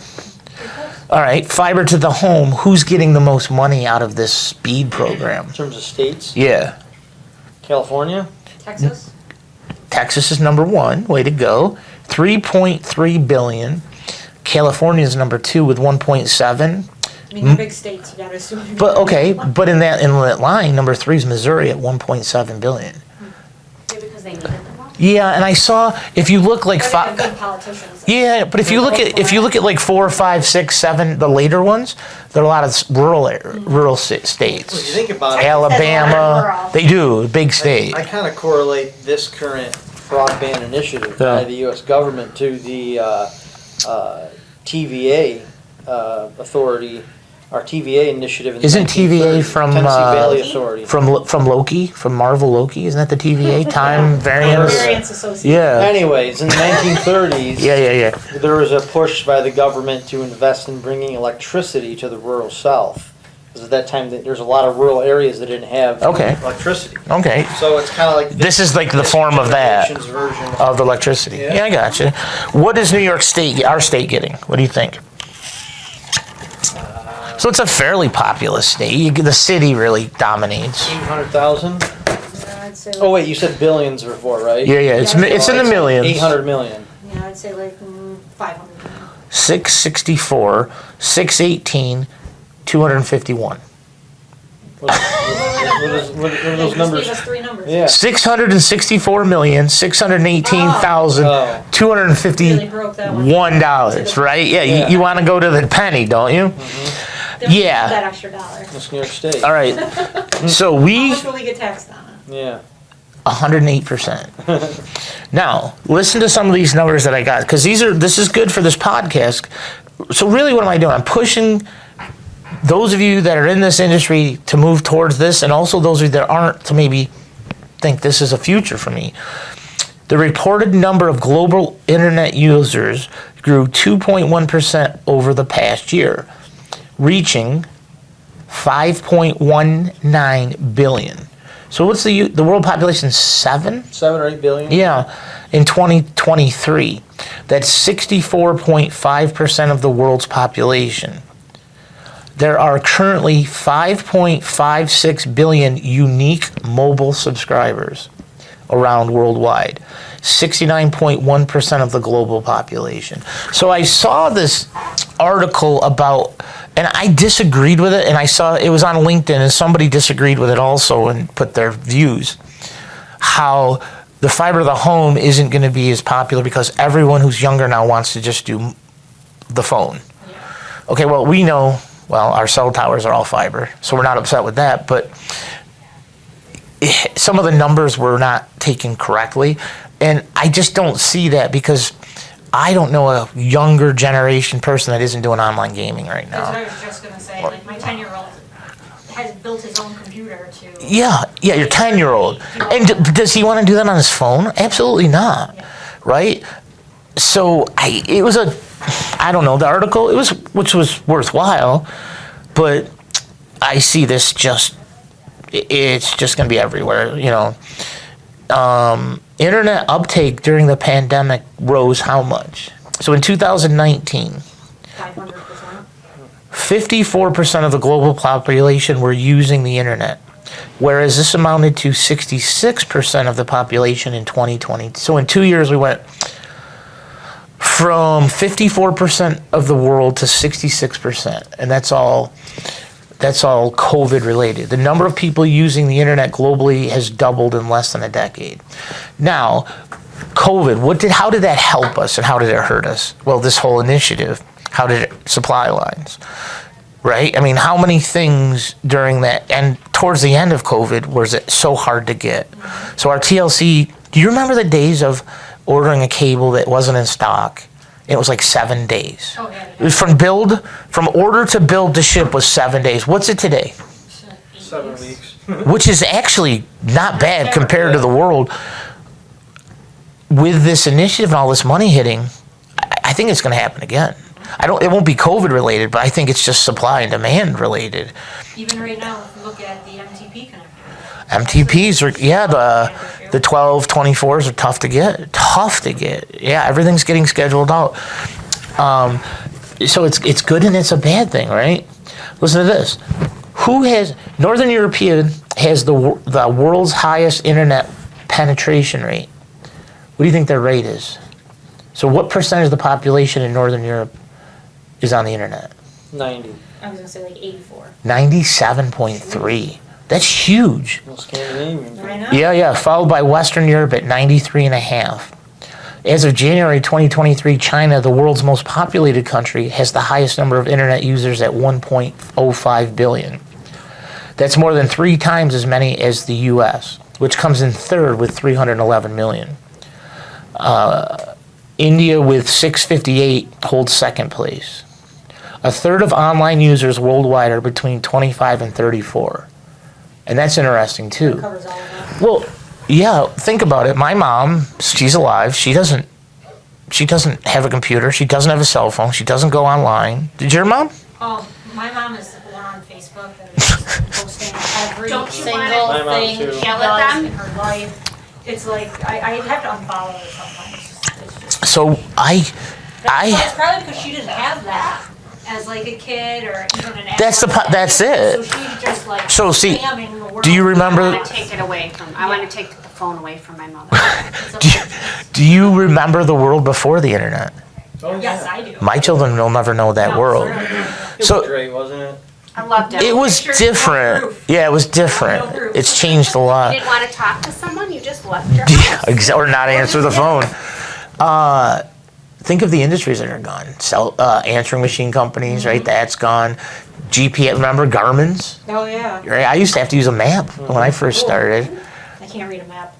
All right, fiber to the home. Who's getting the most money out of this speed program? In terms of states, Yeah, California. Texas? Texas is number 1. Way to go. 3.3 billion. California is number 2 with 1.7. I mean, they're big states, you gotta assume. But okay, but in that line, number 3 is Missouri at 1.7 billion. Maybe because they needed the most. Yeah, and I saw if you look like But they have good politicians. yeah, but if you look at like 4, 5, 6, 7, the later ones, there are a lot of rural states. When you think about it, Alabama, rural. they do big state. I kind of correlate this current broadband initiative Yeah. by the U.S. government to the TVA authority, our TVA initiative. In the Isn't TVA 1930s, from, Tennessee Valley Loki? Authority? From Loki, from Marvel Loki, isn't that the TVA time variance? Variance Association. Yeah, Anyways, in the 1930s, yeah. there was a push by the government to invest in bringing electricity to the rural South. Because at that time, there's a lot of rural areas that didn't have Okay. electricity. Okay, So it's kind of like this is like the form of that generation's version. of the electricity. Yeah. Yeah, I got you. What is New York State, our state, getting? What do you think? So it's a fairly populous state. The city really dominates. 800,000. Yeah, I'd say, Oh wait, you said billions before, right? Yeah, it's in the millions. 800 million. yeah, I'd say like 500. 664, 618, 251. What are those Just numbers? gave us 3 numbers. Yeah. 664,618,251 Really broke that one. dollars, right? Yeah, Yeah. you want to go to the penny, don't you? Definitely Yeah. That extra dollar. That's New York State. All right. So How we much will we get taxed on it? Yeah. 108%. Now, listen to some of these numbers that I got because this is good for this podcast. So really what am I doing? I'm pushing those of you that are in this industry to move towards this, and also those of you that aren't to maybe think this is a future for me. The reported number of global internet users grew 2.1% over the past year, reaching 5.19 billion. So what's the world population? 7? 7 or 8 billion. Yeah, in 2023. That's 64.5% of the world's population. There are currently 5.56 billion unique mobile subscribers around worldwide. 69.1% of the global population. So I saw this article about, and I disagreed with it, and I saw it was on LinkedIn, and somebody disagreed with it also and put their views. How the fiber to the home isn't going to be as popular because everyone who's younger now wants to just do the phone. Okay, well, we know, our cell towers are all fiber, so we're not upset with that, but some of the numbers were not taken correctly. And I just don't see that because I don't know a younger generation person that isn't doing online gaming right That's what now. I was just gonna say, like, my 10-year-old has built his own computer to. Yeah, your 10-year-old. And does he want to do that on his phone? Absolutely not. Yeah. Right? So it was I don't know, the article, which was worthwhile, but I see this it's just going to be everywhere, internet uptake during the pandemic rose how much? So in 2019, 500%. 54% of the global population were using the internet, whereas this amounted to 66% of the population in 2020. So in 2 years, we went from 54% of the world to 66%, and that's all COVID related. The number of people using the internet globally has doubled in less than a decade. Now, COVID, how did that help us and how did it hurt us? Well, this whole initiative, how did it supply lines, right? I mean, how many things during that, and towards the end of COVID, was it so hard to get? So our TLC, do you remember the days of ordering a cable that wasn't in stock? It was like 7 days. Oh, yeah. It was from order to build to ship was 7 days. What's it today? 7 weeks. Which is actually not bad compared to the world. With this initiative and all this money hitting, I think it's going to happen again. It won't be COVID related, but I think it's just supply and demand related. Even right now, if you look at the MTP connector. MTPs are, the 12, 24s are tough to get. Yeah, everything's getting scheduled out. So it's good and it's a bad thing, right? Listen to this. Northern European has the world's highest internet penetration rate. What do you think their rate is? So what percentage of the population in Northern Europe is on the internet? 90. I was gonna say like 84. 97.3. That's huge. Well, Scandinavian. I know. Yeah, followed by Western Europe at 93.5. As of January 2023, China, the world's most populated country, has the highest number of internet users at 1.05 billion. That's more than 3 times as many as the US, which comes in third with 311 million. India with 658 holds second place. A third of online users worldwide are between 25 and 34. And that's interesting too. Covers all of that. Well, yeah, think about it. My mom, she's alive. She doesn't have a computer. She doesn't have a cell phone. She doesn't go online. Did your mom? Oh, my mom is the one on Facebook that is posting every Don't you single wanna- My mom thing too. she Yell at does them? in her life. It's like, I have to unfollow her sometimes. It's just, So Well, it's probably because she didn't have that as like a kid or even an That's it. So she's just like So, see, spamming the world. do you I remember- want to take it away I want to take the phone away from my mother. It's a- do you remember the world before the internet? Oh, Yes, I do. My children will never know that No, world. certainly. It So- was great, wasn't it? I loved it. It was Pictures, different. no proof. Yeah, it was No different. proof. It's changed a You lot. didn't want to talk to someone, you just left your Yeah, house. or not answer the phone. Think of the industries that are gone. Answering machine companies, right? That's gone. GPS, remember Garmin's? Oh yeah. Right? I used to have to use a map when I first started. I can't read a map.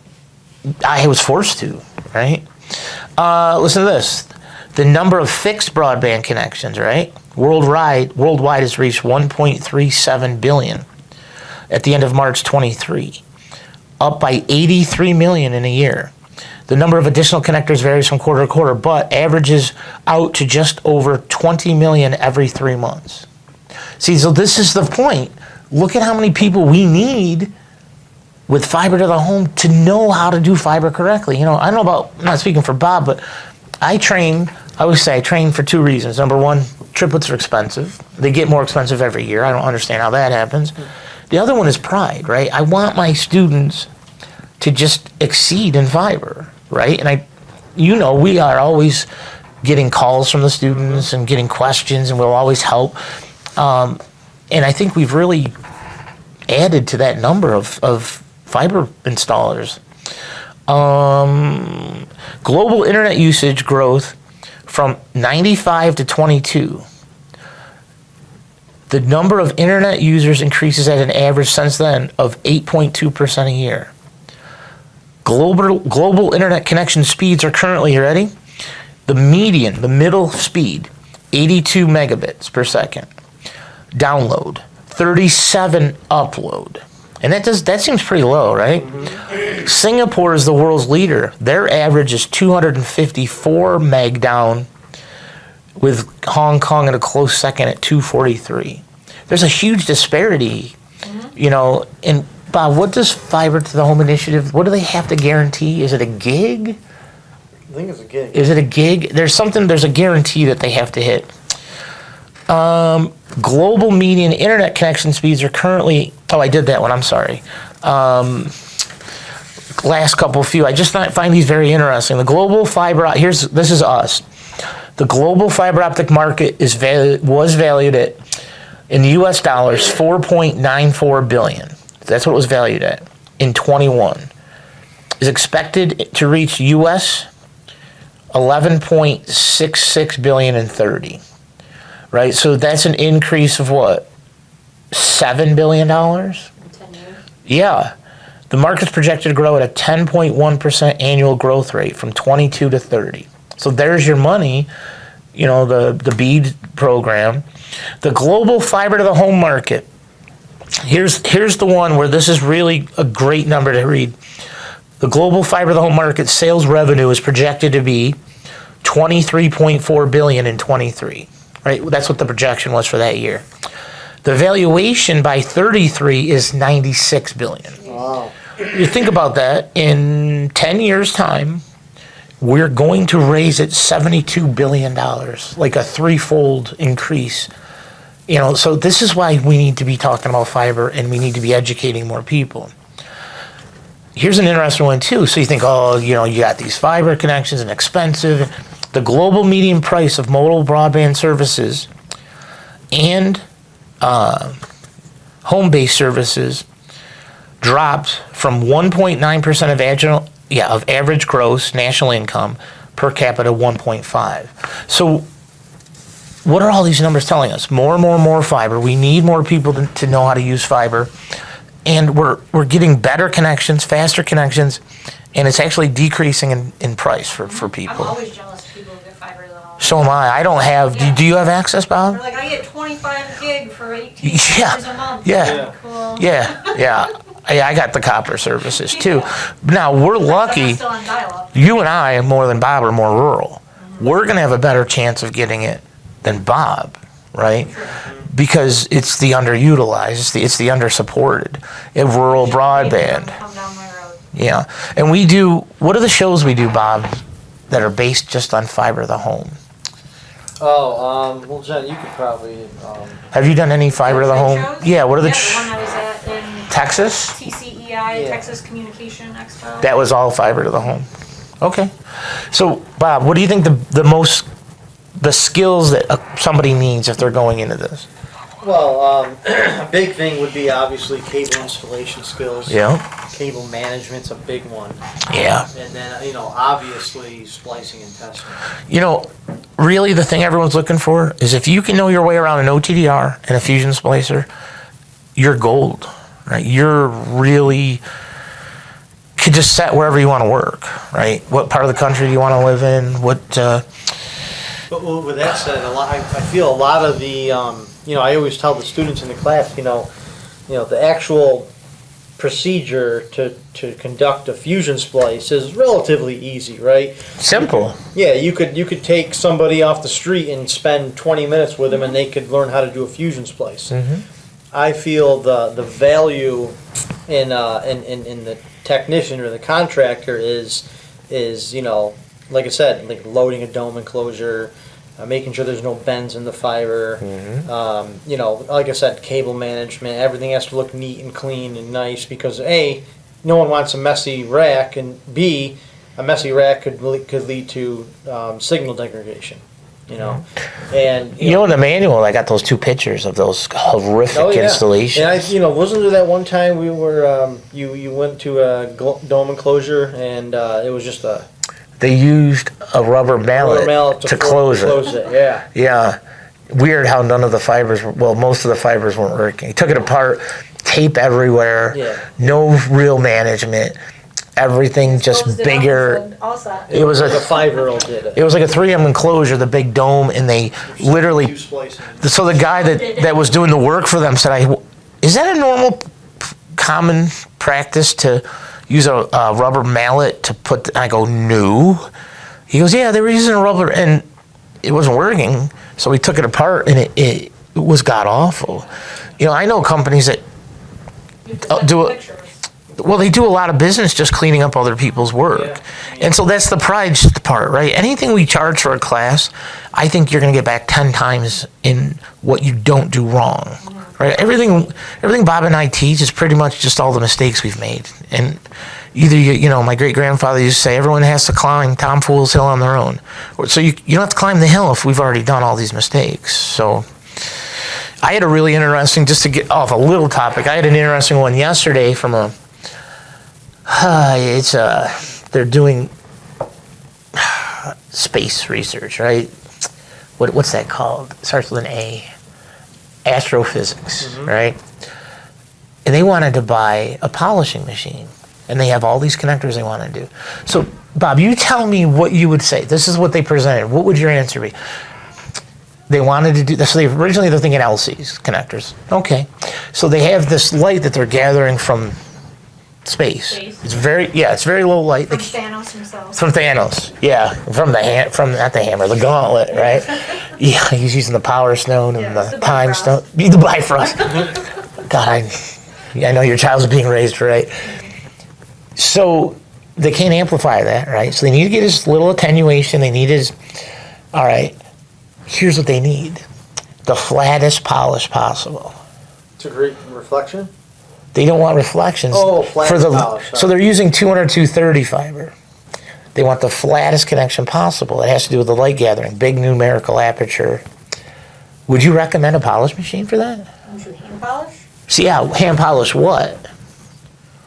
I was forced to, right? Listen to this. The number of fixed broadband connections, right? Worldwide has reached 1.37 billion at the end of March 23, up by 83 million in a year. The number of additional connectors varies from quarter to quarter, but averages out to just over 20 million every 3 months. See, so this is the point. Look at how many people we need with fiber to the home to know how to do fiber correctly. I don't know about, I'm not speaking for Bob, but I always say I train for 2 reasons. Number one, triplets are expensive. They get more expensive every year. I don't understand how that happens. The other one is pride, right? I want my students to just exceed in fiber, right? And we are always getting calls from the students and getting questions, and we'll always help. And I think we've really added to that number of fiber installers. Global internet usage growth from 95 to 22. The number of internet users increases at an average since then of 8.2% a year. Global internet connection speeds are currently, you ready? The median, the middle speed, 82 megabits per second. Download, 37 upload. And that seems pretty low, right? Singapore is the world's leader. Their average is 254 meg down, with Hong Kong at a close second at 243. There's a huge disparity, you know. And Bob, what does Fiber to the Home Initiative, what do they have to guarantee? Is it a gig? I think it's a gig. Is it a gig? There's a guarantee that they have to hit. Global median internet connection speeds are currently, I did that one, I'm sorry. Last few, I just find these very interesting. The global fiber, this is us. The global fiber optic market was valued at, in US dollars, $4.94 billion. That's what it was valued at in 21. Is expected to reach US $11.66 billion in 30. Right? So that's an increase of what? $7 billion? 10 years. Yeah. The market's projected to grow at a 10.1% annual growth rate from 22 to 30. So there's your money, you know, the BEAD program. The global fiber to the home market. Here's the one where this is really a great number to read. The global fiber to the home market sales revenue is projected to be $23.4 billion in 23. Right? That's what the projection was for that year. The valuation by 33 is $96 billion. Wow. You think about that, in 10 years' time, we're going to raise it $72 billion, like a threefold increase. You know, so this is why we need to be talking about fiber, and we need to be educating more people. Here's an interesting one too. So you think, you got these fiber connections and expensive. The global median price of mobile broadband services and home-based services dropped from 1.9% of average gross national income per capita 1.5. So what are all these numbers telling us? More fiber. We need more people to know how to use fiber. And we're getting better connections, faster connections, and it's actually decreasing in price for I'm people. always jealous of people who get fiber to the home. So am I. I don't have, Yeah. do you have access, Bob? They're like, I get 25 gig for $18 Yeah. a month. Yeah. Cool. Yeah. I got the copper services too. Now, we're I'm lucky. still on dial-up. You and I, more than Bob, are more rural. We're going to have a better chance of getting it than Bob, right? Because it's the underutilized, it's the undersupported, rural broadband. Come down my road. Yeah. And what are the shows we do, Bob, that are based just on fiber to the home? Well, Jen, you could probably, Have you done any fiber to the Trade home? shows? Yeah, what are the, Yeah, the one I was at in Texas? TCEI, Yeah. Texas Communication Expo. That was all fiber to the home. Okay. So, Bob, what do you think the skills that somebody needs if they're going into this? well, a big thing would be obviously cable installation skills. Yeah. Cable management's a big one. Yeah. And then, obviously splicing and testing. Really the thing everyone's looking for is if you can know your way around an OTDR and a Fusion Splicer, you're gold, right? You're really could just set wherever you want to work, right? What part of the country do you want to live in? But with that said, I feel a lot of the, I always tell the students in the class, the actual procedure to conduct a fusion splice is relatively easy, right? Simple. Yeah, you could take somebody off the street and spend 20 minutes with them, and they could learn how to do a fusion splice. Mm-hmm. I feel the value in the technician or the contractor is like I said, like loading a dome enclosure, making sure there's no bends in the fiber. Mm-hmm. Like I said, cable management. Everything has to look neat and clean and nice because A, no one wants a messy rack, and B, a messy rack could lead to signal degradation. And In the manual, I got those two pictures of those horrific installations. And wasn't there that one time we were you went to a dome enclosure and it was just a They used a rubber mallet to close it. Yeah. Yeah. Weird how none of the fibers, most of the fibers weren't working. He took it apart, tape everywhere, Yeah. no real management. everything just Closed it up and bigger. said, all set. It was Like a a 5-year-old did it. it was like a 3M enclosure, the big dome, and they literally. Two splicing. So the guy that was doing the work for them said, "Is that a normal, common practice to use a rubber mallet to put?" I go, "No." He goes, "Yeah, they were using a rubber, and it wasn't working, so we took it apart, and it was god awful." You know, I know companies that You have to Oh, send do me it. pictures. well, they do a lot of business just cleaning up other people's work. And so that's the pride part, right? Anything we charge for a class, I think you're going to get back 10 times in what you don't do wrong, right? Everything Bob and I teach is pretty much just all the mistakes we've made. And either, you know, my great-grandfather used to say, everyone has to climb Tom Fool's Hill on their own. So you don't have to climb the hill if we've already done all these mistakes. So I had a really interesting, just to get off a little topic, I had an interesting one yesterday from a, they're doing space research, right? What's that called? It starts with an A. Astrophysics, right? And they wanted to buy a polishing machine. And they have all these connectors they want to do. So, Bob, you tell me what you would say. This is what they presented. What would your answer be? They wanted to do this. So they're thinking LCs, connectors. Okay. So they have this light that they're gathering from space. Space. It's very low light. From Thanos himself. From Thanos, yeah, from not the hammer, the gauntlet, right? Yeah, he's using the power stone and Yeah, the it's the time Bifrost. stone. The Bifrost. God, I know your child's being raised right. So they can't amplify that, right? So they need to get as little attenuation. All right. Here's what they need: the flattest polish possible. To great reflection? They don't want reflections. Oh, flat polish, So they're using 200-230 fiber. They want the flattest connection possible. It has to do with the light gathering, big numerical aperture. Would you recommend a polish machine for that? Would you hand polish? See, yeah, hand polish what?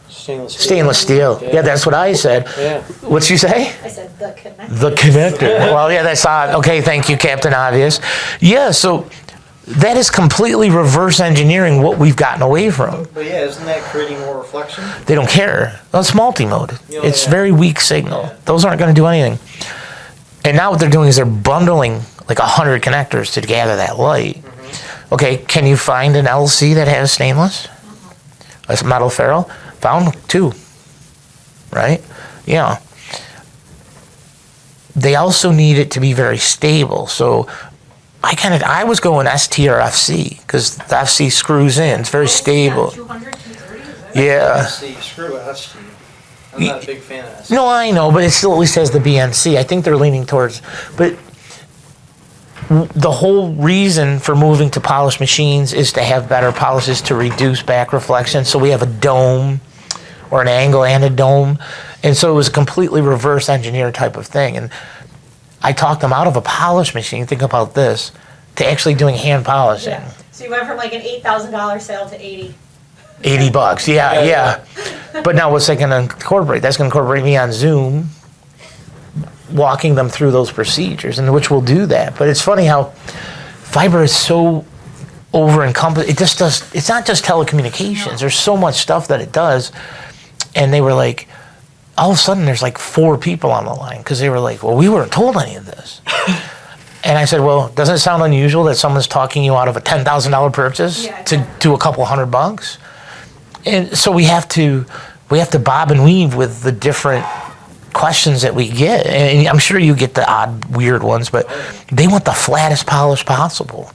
Stainless steel. Stainless steel. Yeah, that's what I said. Yeah. What'd you say? I said the connector. The connector. Well, yeah, that's odd. Okay, thank you, Captain Obvious. Yeah, so that is completely reverse engineering what we've gotten away from. But yeah, isn't that creating more reflection? They don't care. Well, it's multi-mode. Yeah, It's yeah. very weak signal. Yeah. Those aren't going to do anything. And now what they're doing is they're bundling like 100 connectors to gather that light. Okay, can you find an LC that has stainless? A metal ferrule? Found 2. Right? Yeah. They also need it to be very stable. So I was going ST or FC because the FC screws in. It's very stable. 200, 230, is that? Yeah. See, screw ST. I'm not a big fan of ST. No, I know, but it still at least has the BNC. I think they're leaning towards, but the whole reason for moving to polished machines is to have better polishes to reduce back reflection. So we have a dome or an angle and a dome. And so it was a completely reverse engineer type of thing. And I talked them out of a polish machine, think about this, to actually doing hand polishing. Yeah. So you went from like an $8,000 sale to 80. $80, yeah. But now what's that going to incorporate? That's going to incorporate me on Zoom, walking them through those procedures, and which will do that. But it's funny how fiber is so over-encompassed. It just does, it's not just telecommunications. There's so much stuff that it does. And they were like, all of a sudden there's like 4 people on the line because they were like, well, we weren't told any of this. And I said, well, doesn't it sound unusual that someone's talking you out of a $10,000 purchase Yeah, to exactly. do a couple $100? And so we have to bob and weave with the different questions that we get. And I'm sure you get the odd, weird ones, but they want the flattest polish possible.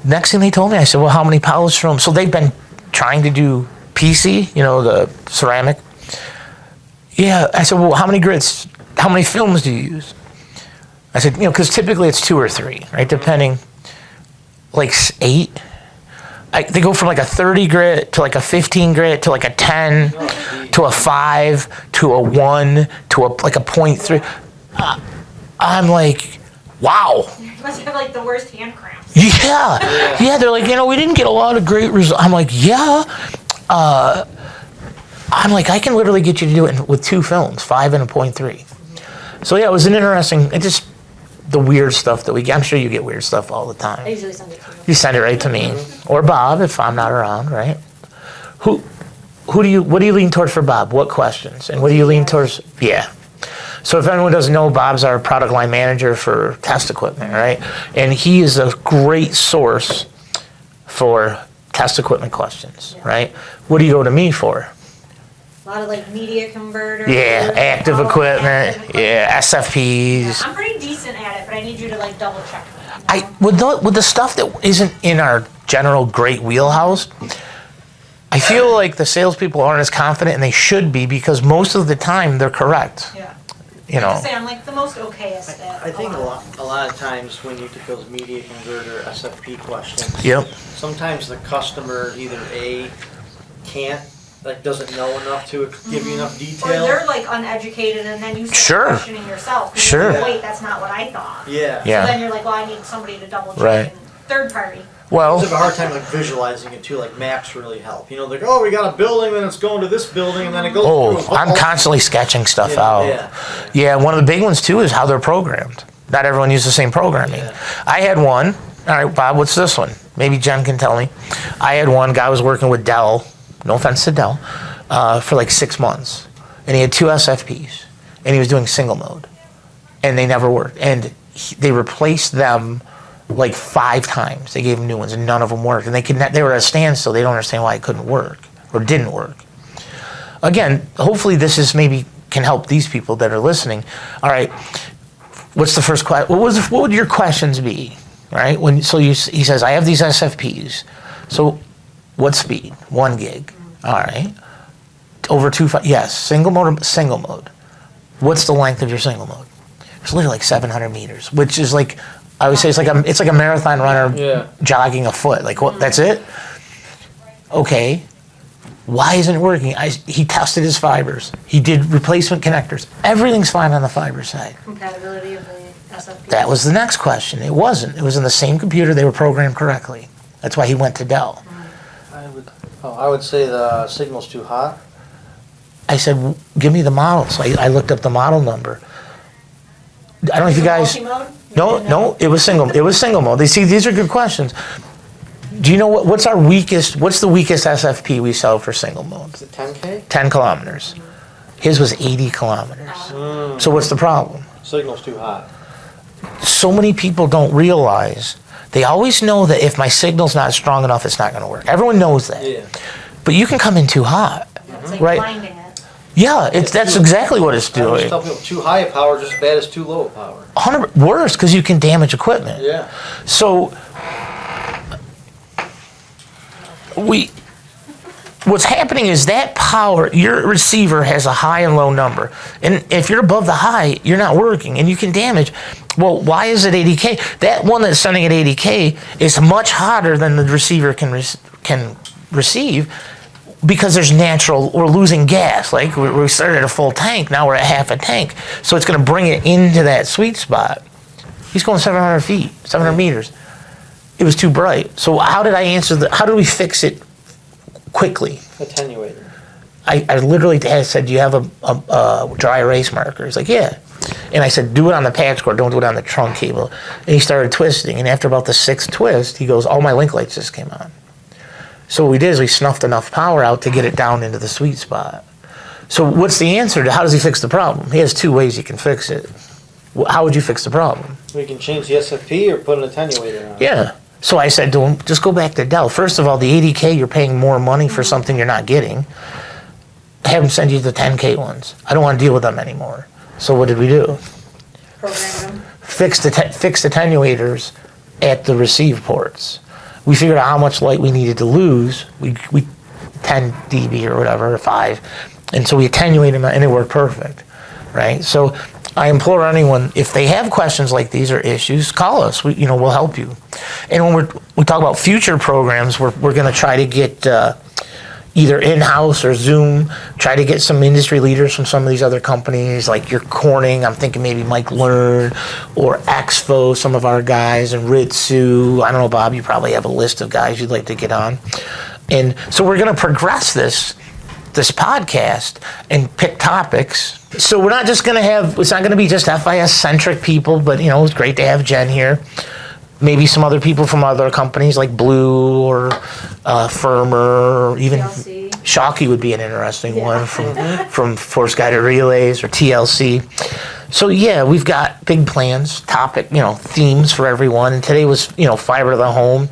Next thing they told me, I said, well, how many polish films? So they've been trying to do PC, the ceramic. Yeah, I said, well, how many grits, how many films do you use? I said, because typically it's 2 or 3, right? Depending, like 8. They go from like a 30 grit to like a 15 grit to like a 10 to a 5 to a 1 to like a 0.3. I'm like, wow. You must have like the worst hand cramps. Yeah. They're like, we didn't get a lot of great results. I'm like, yeah. I'm like, I can literally get you to do it with 2 films, 5 and a 0.3. So yeah, it was an interesting, the weird stuff that we get. I'm sure you get weird stuff all the I time. usually send it to you. You send it right to me. Or Bob if I'm not around, right? what do you lean towards for Bob? What questions? And what do you lean towards? Yeah. So if anyone doesn't know, Bob's our product line manager for test equipment, right? And he is a great source for test equipment questions, right? What do you go to me for? A lot of like media converters. Yeah, active all equipment, active yeah, SFPs. I'm pretty decent at it, but I need you to like double check me. I with the stuff that isn't in our general great wheelhouse, I feel like the salespeople aren't as confident, and they should be, because most of the time they're correct. Yeah. You I know, say I'm like the most okayest at I think lot. a lot of times when you get those media converter SFP questions, Yep. sometimes the customer either A, can't, like doesn't know enough to give you enough Or detail. they're like uneducated and then you start Sure. questioning yourself. 'cause Sure. you're like, wait, that's not what I thought. Yeah. Yeah. So then you're like, well, I need somebody to double check. Right. And third party. I well, have a hard time like visualizing it too. Like maps really help. You know, like oh, we got a building, then it's going to this building, and then it goes. oh, through. I'm constantly sketching stuff Yeah, out. yeah. Yeah, one of the big ones too is how they're programmed. Not everyone uses the same programming. Yeah. I had one. All right, Bob, what's this one? Maybe Jen can tell me. I had one guy was working with Dell. No offense to Dell, for like 6 months, and he had 2 SFPs, and he was doing single mode, and they never worked. And they replaced them like 5 times. They gave him new ones, and none of them worked. And they were at a standstill. They don't understand why it couldn't work or didn't work. Again, hopefully this is maybe can help these people that are listening. All right, what's the first question? What would your questions be? Right? He says, I have these SFPs. So what speed? 1 gig. All right. Over 2.5. Yes. Single mode or single mode. What's the length of your single mode? It's literally like 700 meters, which is like, I would say it's like a marathon runner Yeah. jogging a foot. Like what? That's it? Okay. Why isn't it working? He tested his fibers. He did replacement connectors. Everything's fine on the fiber side. Compatibility of the SFP. That was the next question. It wasn't. It was in the same computer. They were programmed correctly. That's why he went to Dell. I would say the signal's too hot. I said, give me the model. So I looked up the model number. I don't know if you guys. Multi-mode? No, it was single. It was single mode. See, these are good questions. Do you know what's the weakest SFP we sell for single mode? Is it 10K? 10 kilometers. His was 80 kilometers. So what's the problem? Signal's too hot. So many people don't realize, they always know that if my signal's not strong enough, it's not going to work. Everyone knows that. Yeah. But you can come in too hot. It's like Right. blinding it. Yeah, that's exactly what it's I always doing. tell people too high a power just as bad as too low a power. 100 worse, because you can damage equipment. Yeah. So what's happening is that power, your receiver has a high and low number. And if you're above the high, you're not working and you can damage. Well, why is it 80K? That one that's sending at 80K is much hotter than the receiver can receive, because there's we're losing gas. Like we started at a full tank, now we're at half a tank. So it's going to bring it into that sweet spot. He's going 700 feet, 700 meters. It was too bright. So how did I answer how do we fix it quickly? Attenuator. I literally said, do you have a dry erase marker? He's like, yeah. And I said, do it on the patch cord, don't do it on the trunk cable. And he started twisting, and after about the 6th twist, he goes, all my link lights just came on. So what we did is we snuffed enough power out to get it down into the sweet spot. So what's the answer to how does he fix the problem? He has 2 ways he can fix it. How would you fix the problem? We can change the SFP or put an attenuator on. Yeah. So I said to him, just go back to Dell. First of all, the 80K, you're paying more money for something you're not getting. Have them send you the 10K ones. I don't want to deal with them anymore. So what did we do? Program them. Fixed attenuators at the receive ports. We figured out how much light we needed to lose. We 10 dB or whatever, or 5. And so we attenuated them, and it worked perfect, right? So I implore anyone, if they have questions like these or issues, call us. We'll help you. And when we talk about future programs, we're going to try to get either in-house or Zoom, try to get some industry leaders from some of these other companies, like your Corning, I'm thinking maybe Mike Learn, or Expo, some of our guys, and Ritsu. I don't know, Bob, you probably have a list of guys you'd like to get on. And so we're going to progress this podcast and pick topics. So we're not just going to it's not going to be just FIS-centric people, but, it's great to have Jen here. Maybe some other people from other companies like Blue or Firmer, or even PLC. Shockey would be an interesting one from Force Guided Relays or TLC. So yeah, we've got big plans, themes for everyone. And today was, fiber to the home.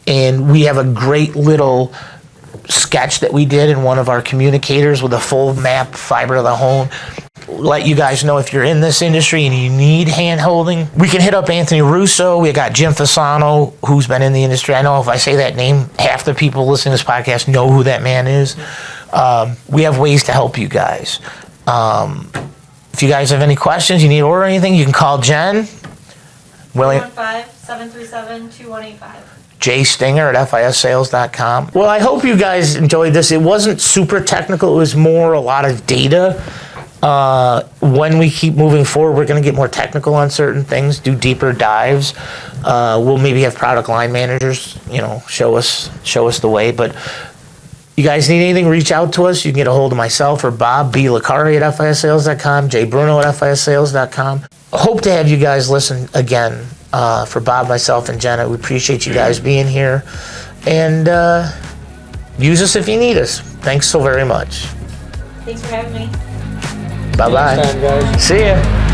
And we have a great little sketch that we did in one of our communicators with a full map fiber to the home. Let you guys know if you're in this industry and you need hand holding. We can hit up Anthony Russo. We got Jim Fasano, who's been in the industry. I know if I say that name, half the people listening to this podcast know who that man is. We have ways to help you guys. If you guys have any questions, you need to order anything, you can call Jen. 315-737-2185. Jay Stinger at FISsales.com. Well, I hope you guys enjoyed this. It wasn't super technical. It was more a lot of data. When we keep moving forward, we're going to get more technical on certain things, do deeper dives. We'll maybe have product line managers, show us the way. But you guys need anything, reach out to us. You can get a hold of myself or Bob B. Licari at FISsales.com, Jay Bruno at FISsales.com. Hope to have you guys listen again. For Bob, myself, and Jenna, we appreciate you guys being here. And use us if you need us. Thanks so very much. Thanks for having me. Bye-bye. Next time, guys. See ya.